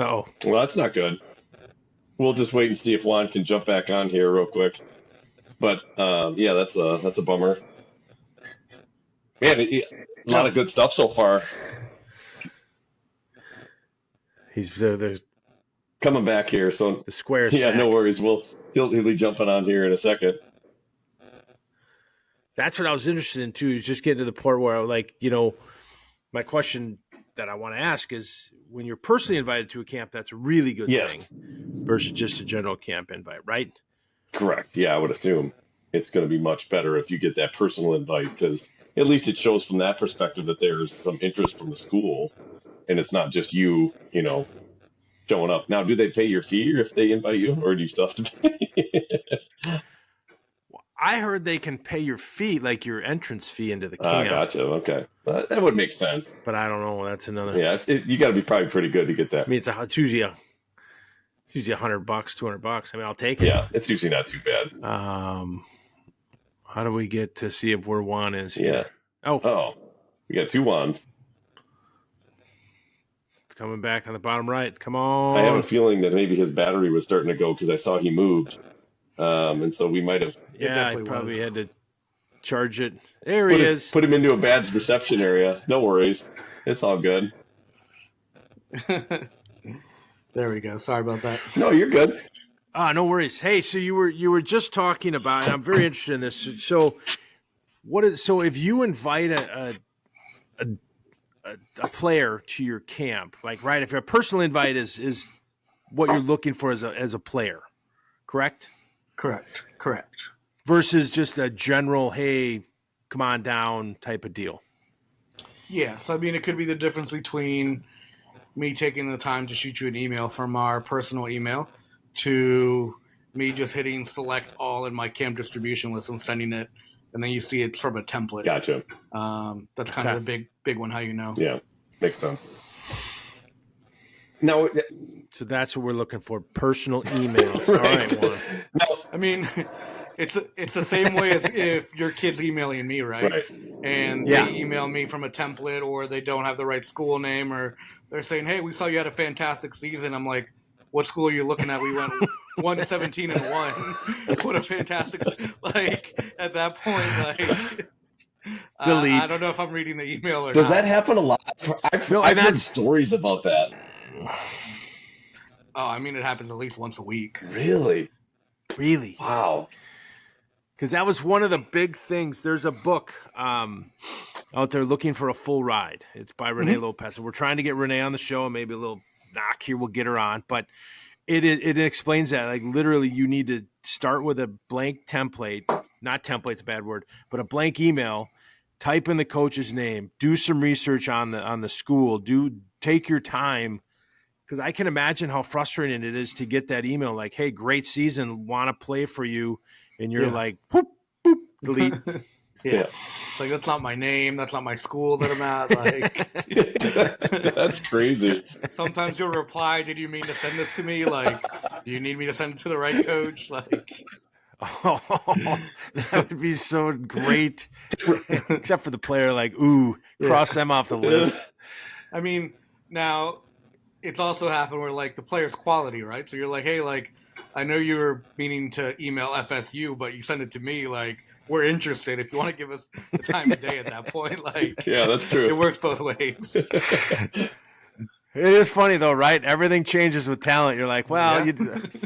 Oh, Well, that's not good. We'll just wait and see if Juan can jump back on here real quick. But yeah, that's a bummer. Man, a lot of good stuff so far. he's the Coming back here, so square's yeah, back. no worries. He'll be jumping on here in a second. That's what I was interested in too. Is just getting to the point where, like, my question that I want to ask is, when you're personally invited to a camp, that's a really good Yes, thing versus just a general camp invite, right? correct. Yeah, I would assume it's going to be much better if you get that personal invite, because at least it shows from that perspective that there's some interest from the school, and it's not just you, showing up. Now, do they pay your fee if they invite you, or do you still have to pay? I heard they can pay your fee, like your entrance fee into the camp. Gotcha. Okay, that would make sense. But I don't know. That's another. Yeah, you got to be probably pretty good to get that. I mean, it's usually $100, $200. I mean, I'll take it. Yeah, it's usually not too bad. How do we get to see if where Juan is here? Yeah. Oh, we got 2 Juans. It's coming back on the bottom right. Come on. I have a feeling that maybe his battery was starting to go because I saw he moved, and so we might have. Yeah, I probably had to charge it. There he is. Put him into a bad reception area. No worries, it's all good. There we go. Sorry about that. No, you're good. No worries. Hey, so you were just talking about, and I'm very interested in this. So if you invite a player to your camp, like, right, if a personal invite is what you're looking for as a player, correct? Correct. Versus just a general, hey, come on down type of deal. Yeah, so I mean, it could be the difference between me taking the time to shoot you an email from our personal email to me just hitting select all in my camp distribution list and sending it, and then you see it's from a template. Gotcha. That's kind of the big one. How you know? Yeah, makes sense. No, so that's what we're looking for: personal emails. Right. All right, Juan. No, I mean, it's the same way as if your kid's emailing me, right? And they email me from a template, or they don't have the right school name, or they're saying, "Hey, we saw you had a fantastic season." I'm like, "What school are you looking at? We went 117-1. What a fantastic!" Like at that point, like. Delete. I don't know if I'm reading the email or Does not. that happen a lot? I've heard stories about that. Oh, I mean, it happens at least once a week. Really? Wow. Because that was one of the big things. There's a book out there, Looking for a Full Ride. It's by Renee Lopez. And we're trying to get Renee on the show, and maybe a little knock here, we'll get her on. But it explains that, like, literally you need to start with a blank template. Not template's a bad word, but a blank email. Type in the coach's name. Do some research on the school. Take your time, because I can imagine how frustrating it is to get that email like, "Hey, great season, want to play for you," and you're like, "Boop, boop, delete." Yeah. It's like, that's not my name. That's not my school that I'm at. Like, that's crazy. Sometimes you'll reply, "Did you mean to send this to me?" Like, "Do you need me to send it to the right coach?" Like. Oh, that would be so great. Except for the player, like, ooh, cross them off the list. I mean, now it's also happened where, like, the player's quality, right? So you're like, "Hey, like, I know you were meaning to email FSU, but you send it to me. Like, we're interested. If you want to give us the time of day at that point, like, yeah, that's true. It works both ways." It is funny, though, right? Everything changes with talent. You're like, well,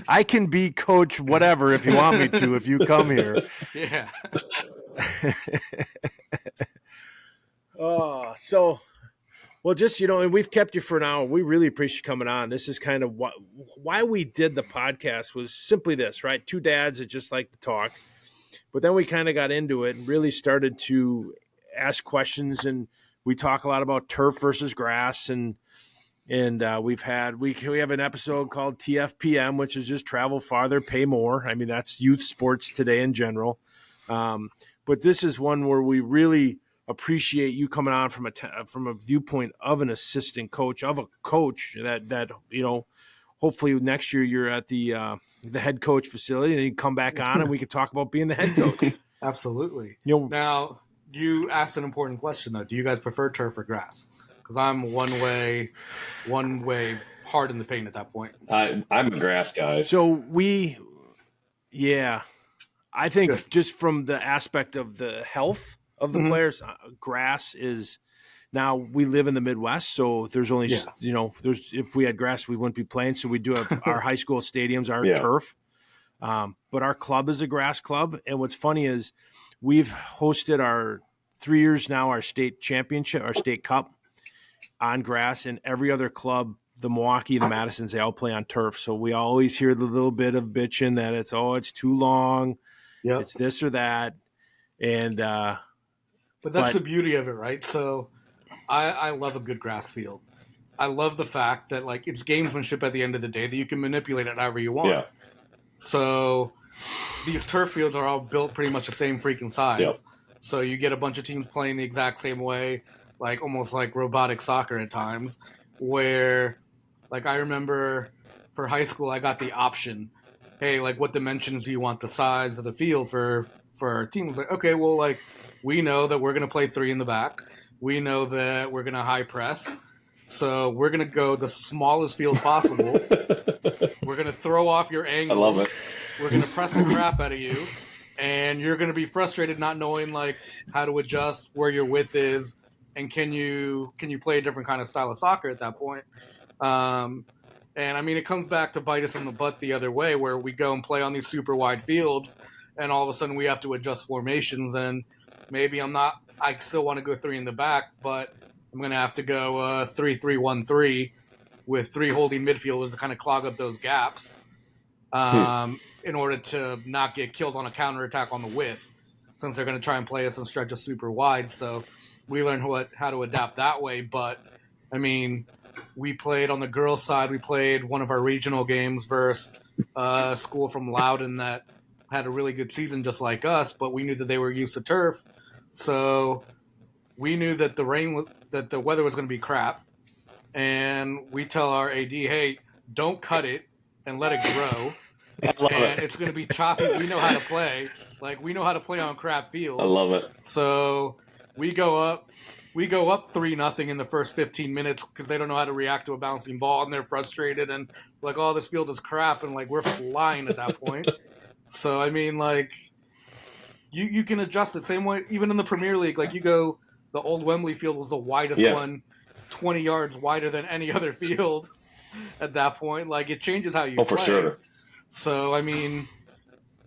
I can be coach whatever if you want me to, if you come here. Yeah. Well, just, and we've kept you for an hour. We really appreciate you coming on. This is kind of why we did the podcast, was simply this, right? 2 dads that just like to talk. But then we kind of got into it and really started to ask questions, and we talk a lot about turf versus grass, and we have an episode called TFPM, which is just travel farther, pay more. I mean, that's youth sports today in general. But this is one where we really appreciate you coming on from a viewpoint of an assistant coach, of a coach that hopefully next year you're at the head coach facility, and you come back on and we can talk about being the head coach. Absolutely. Now, you asked an important question though. Do you guys prefer turf or grass? Because I'm one way hard in the paint at that point. I'm a grass guy. So I think Good. just from the aspect of the health of the players, grass is. Now we live in the Midwest, so there's only if we had grass, we wouldn't be playing. So we do have our high school stadiums, our turf, but our club is a grass club. And what's funny is we've hosted our 3 years now our state championship, our state cup on grass, and every other club, the Milwaukee, the Madisons, they all play on turf. So we always hear the little bit of bitching that it's too long, it's this or that, and but that's the beauty of it, right? So. I love a good grass field. I love the fact that like it's gamesmanship at the end of the day that you can manipulate it however you want. Yeah. So these turf fields are all built pretty much the same freaking size. Yep. So you get a bunch of teams playing the exact same way, like almost like robotic soccer at times, where like I remember for high school I got the option, hey, like what dimensions do you want the size of the field for our team? It's like, okay, well like we know that we're gonna play 3 in the back. We know that we're going to high press, so we're going to go the smallest field possible. We're going to throw off your angles. I love it. We're going to press the crap out of you, and you're going to be frustrated not knowing like how to adjust where your width is, and can you play a different kind of style of soccer at that point. And I mean, it comes back to bite us in the butt the other way, where we go and play on these super wide fields, and all of a sudden we have to adjust formations, and maybe I still want to go 3 in the back, but I'm going to have to go 3-3-1-3 with 3 holding midfielders to kind of clog up those gaps in order to not get killed on a counterattack on the width, since they're going to try and play us and stretch us super wide. So we learned how to adapt that way. But, I mean, we played on the girls' side. We played one of our regional games versus a school from Loudon that had a really good season just like us, but we knew that they were used to turf. So we knew that the weather was going to be crap, and we tell our AD, hey, don't cut it and let it grow. And it's going to be choppy. We know how to play. Like we know how to play on crap fields. I love it. So we go up 3-0 in the first 15 minutes because they don't know how to react to a bouncing ball, and they're frustrated and like, oh, this field is crap, and like we're flying at that point. So I mean, like. You can adjust it same way, even in the Premier League. Like you go, the old Wembley field was the widest one, 20 yards wider than any other field at that point. Like it changes how you play. For sure. So I mean,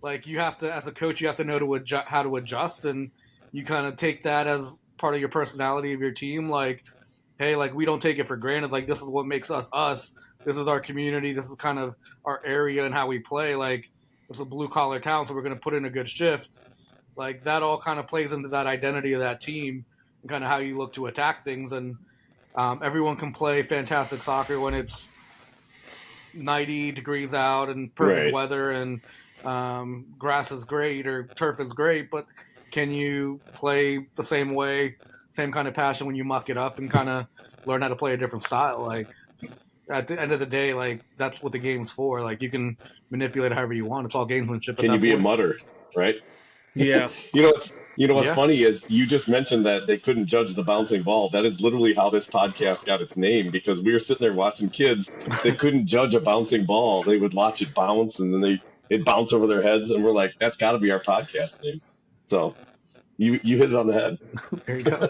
like you have to, as a coach, you have to know how to adjust, and you kind of take that as part of your personality of your team. Like, hey, like we don't take it for granted. Like this is what makes us us. This is our community. This is kind of our area and how we play. Like it's a blue collar town, so we're going to put in a good shift. Like that all kind of plays into that identity of that team and kind of how you look to attack things. And everyone can play fantastic soccer when it's 90 degrees out and perfect weather and grass is great or turf is great. But can you play the same way, same kind of passion when you muck it up and kind of learn how to play a different style? Like at the end of the day, like that's what the game's for. Like you can manipulate it however you want. It's all gamesmanship. Can you be a mutter, right? Yeah. You know what's funny is you just mentioned that they couldn't judge the bouncing ball. That is literally how this podcast got its name, because we were sitting there watching kids that couldn't judge a bouncing ball. They would watch it bounce and then it'd bounce over their heads, and we're like, that's got to be our podcast name. So you hit it on the head. There you go.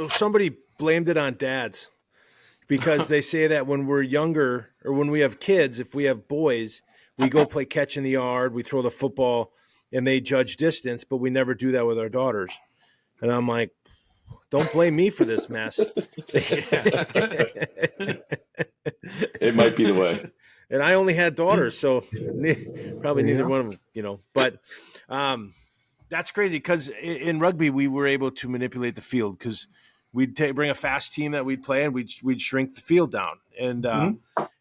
Somebody blamed it on dads because they say that when we're younger or when we have kids, if we have boys, we go play catch in the yard, we throw the football, and they judge distance, but we never do that with our daughters. And I'm like, don't blame me for this mess. It might be the way. And I only had daughters, so probably neither one of them, But that's crazy because in rugby we were able to manipulate the field because we'd bring a fast team that we'd play and we'd shrink the field down, and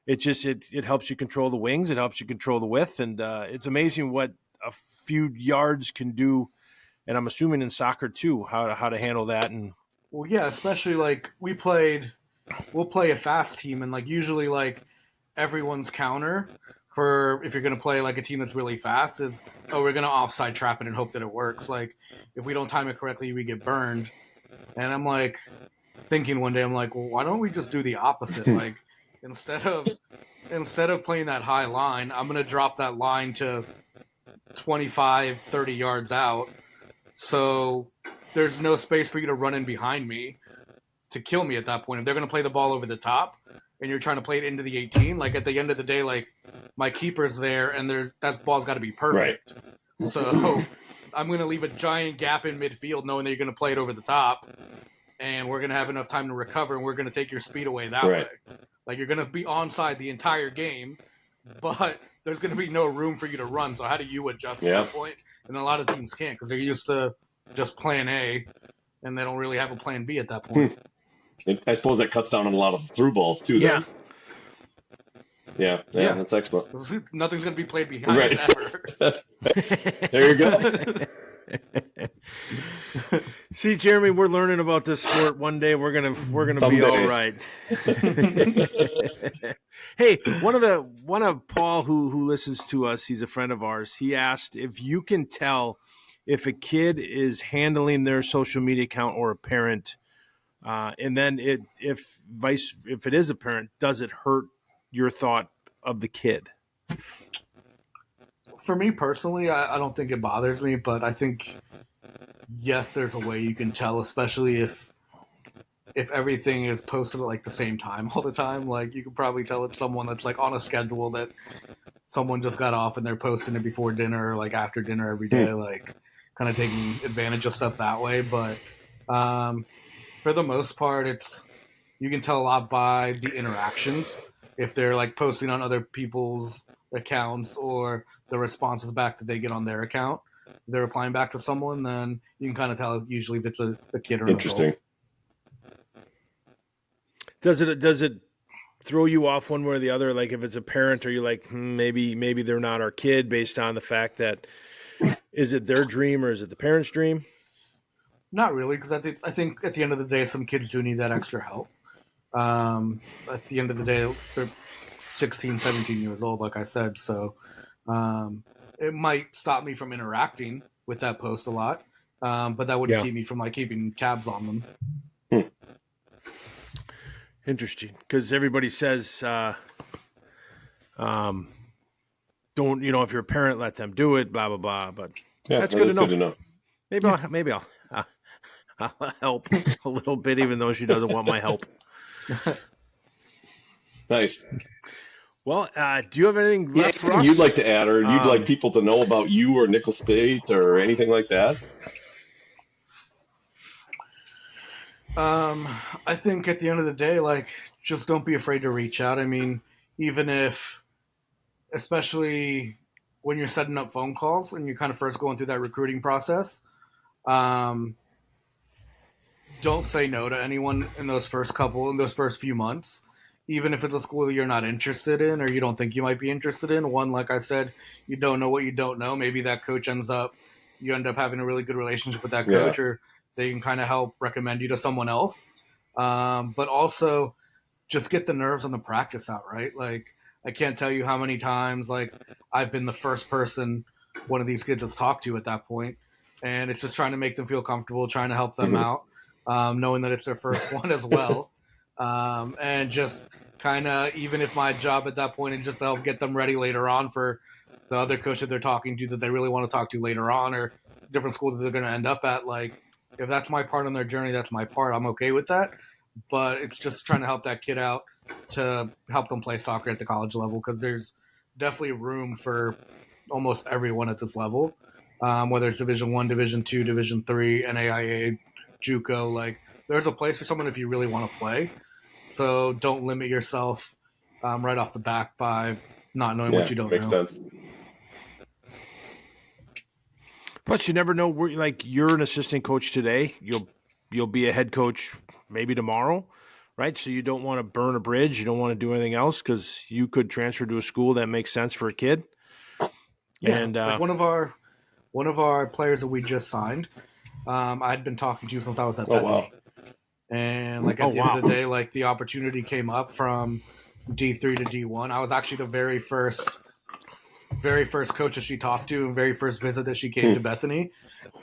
it helps you control the wings, it helps you control the width, and it's amazing what a few yards can do. And I'm assuming in soccer too, how to handle that. And well, yeah, especially like we'll play a fast team, and like usually like everyone's counter for if you're going to play like a team that's really fast is, oh, we're going to offside trap it and hope that it works. Like if we don't time it correctly, we get burned. And I'm like, thinking one day, I'm like, well, why don't we just do the opposite? Like, instead of playing that high line, I'm going to drop that line to 25, 30 yards out. So there's no space for you to run in behind me to kill me at that point. If they're going to play the ball over the top and you're trying to play it into the 18, like at the end of the day, like my keeper's there and that ball's got to be perfect. Right. So I'm going to leave a giant gap in midfield knowing that you're going to play it over the top and we're going to have enough time to recover and we're going to take your speed away that way. Like you're going to be onside the entire game, but there's going to be no room for you to run. So how do you adjust at that point? And a lot of teams can't because they're used to just plan A and they don't really have a plan B at that point. I suppose that cuts down on a lot of through balls too. Yeah. Yeah, that's excellent. Nothing's going to be played behind us ever. There you go. See, Jeremy, we're learning about this sport. One day we're gonna be all right. Hey, one of Paul who listens to us, he's a friend of ours. He asked if you can tell if a kid is handling their social media account or a parent, and then if it is a parent, does it hurt your thought of the kid? For me personally, I don't think it bothers me, but I think, yes, there's a way you can tell, especially if everything is posted at like the same time all the time. Like you can probably tell it's someone that's like on a schedule that someone just got off and they're posting it before dinner or like after dinner every day, like kind of taking advantage of stuff that way. But for the most part, you can tell a lot by the interactions. If they're like posting on other people's accounts or the responses back that they get on their account, they're replying back to someone, then you can kind of tell usually if it's a kid or an Interesting. adult. Does it throw you off one way or the other? Like if it's a parent, are you like, maybe they're not our kid based on the fact that is it their dream or is it the parent's dream? Not really, because I think at the end of the day, some kids do need that extra help. At the end of the day, they're 16, 17 years old, like I said. So it might stop me from interacting with that post a lot, but that wouldn't keep me from like keeping tabs on them. Interesting, because everybody says, don't, if you're a parent, let them do it, blah, blah, blah. But that's good to know. Maybe I'll help a little bit, even though she doesn't want my help. Nice. Well, do you have anything left for us? You'd like to add, or you'd like people to know about you or Nicholls State or anything like that? I think at the end of the day, like, just don't be afraid to reach out. I mean, even if, especially when you're setting up phone calls and you're kind of first going through that recruiting process, don't say no to anyone in those first few months, even if it's a school that you're not interested in or you don't think you might be interested in. One, like I said, you don't know what you don't know. Maybe that coach you end up having a really good relationship with that coach, or they can kind of help recommend you to someone else. But also just get the nerves on the practice out, right? Like, I can't tell you how many times, like, I've been the first person one of these kids has talked to at that point, and it's just trying to make them feel comfortable, trying to help them out, knowing that it's their first one as well. And just kind of, even if my job at that point is just to help get them ready later on for the other coach that they're talking to that they really want to talk to later on, or different school that they're going to end up at. Like, if that's my part on their journey, that's my part. I'm okay with that. But it's just trying to help that kid out to help them play soccer at the college level, because there's definitely room for almost everyone at this level, whether it's Division I, Division II, Division III, NAIA, JUCO. Like, there's a place for someone if you really want to play. So don't limit yourself right off the back by not knowing what you don't know. Makes sense. Plus, you never know where, like, you're an assistant coach today. You'll be a head coach maybe tomorrow, right? So you don't want to burn a bridge. You don't want to do anything else because you could transfer to a school that makes sense for a kid. Yeah, and like one of our players that we just signed, I'd been talking to since I was at Bethany. Wow. And like at the end of the day, like the opportunity came up from D3 to D1. I was actually the very first very first coach that she talked to and very first visit that she came to Bethany.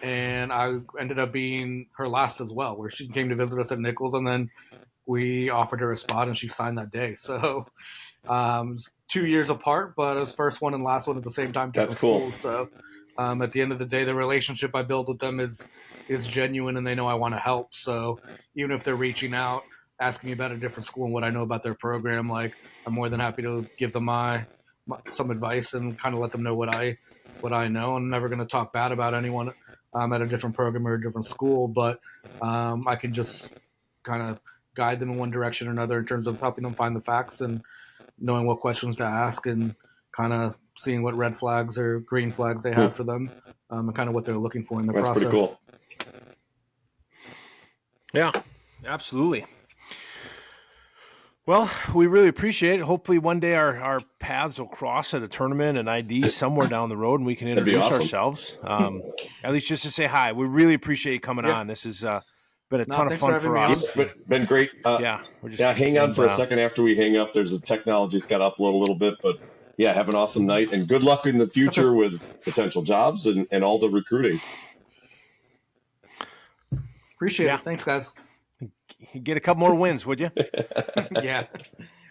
And I ended up being her last as well, where she came to visit us at Nicholls, and then we offered her a spot and she signed that day. So 2 years apart, but it was first one and last one at the same time. That's cool. Schools. So at the end of the day, the relationship I build with them is genuine, and they know I want to help. So even if they're reaching out, asking me about a different school and what I know about their program, like I'm more than happy to give them some advice and kind of let them know what I know. I'm never going to talk bad about anyone at a different program or a different school, but I can just kind of guide them in one direction or another in terms of helping them find the facts and knowing what questions to ask and kind of seeing what red flags or green flags they have for them and kind of what they're looking for in the process. That's pretty cool. Yeah, absolutely. Well, we really appreciate it. Hopefully one day our paths will cross at a tournament and ID somewhere down the road and we can introduce ourselves. At least just to say hi. We really appreciate you coming on. This has been a ton of fun for us. Been great. Hang on for a second after we hang up. There's a technology's got to upload a little bit, but yeah, have an awesome night and good luck in the future with potential jobs and all the recruiting. Appreciate it. Thanks, guys. Get a couple more wins, would you? Yeah,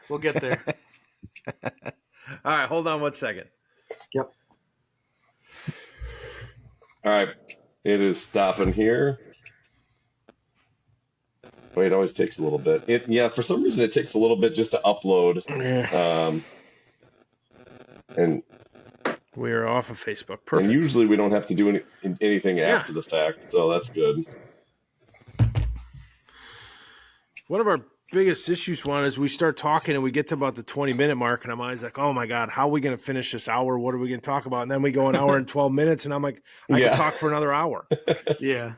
we'll get there. All right, hold on 1 second. Yep. All right, it is stopping here. Wait, it always takes a little bit. For some reason it takes a little bit just to upload. And we're off of Facebook. Perfect. And usually we don't have to do anything after the fact, so that's good. One of our biggest issues, Juan, is we start talking and we get to about the 20-minute mark, and I'm always like, oh, my God, how are we going to finish this hour? What are we going to talk about? And then we go an hour and 12 minutes, and I'm like, I can talk for another hour. Yeah.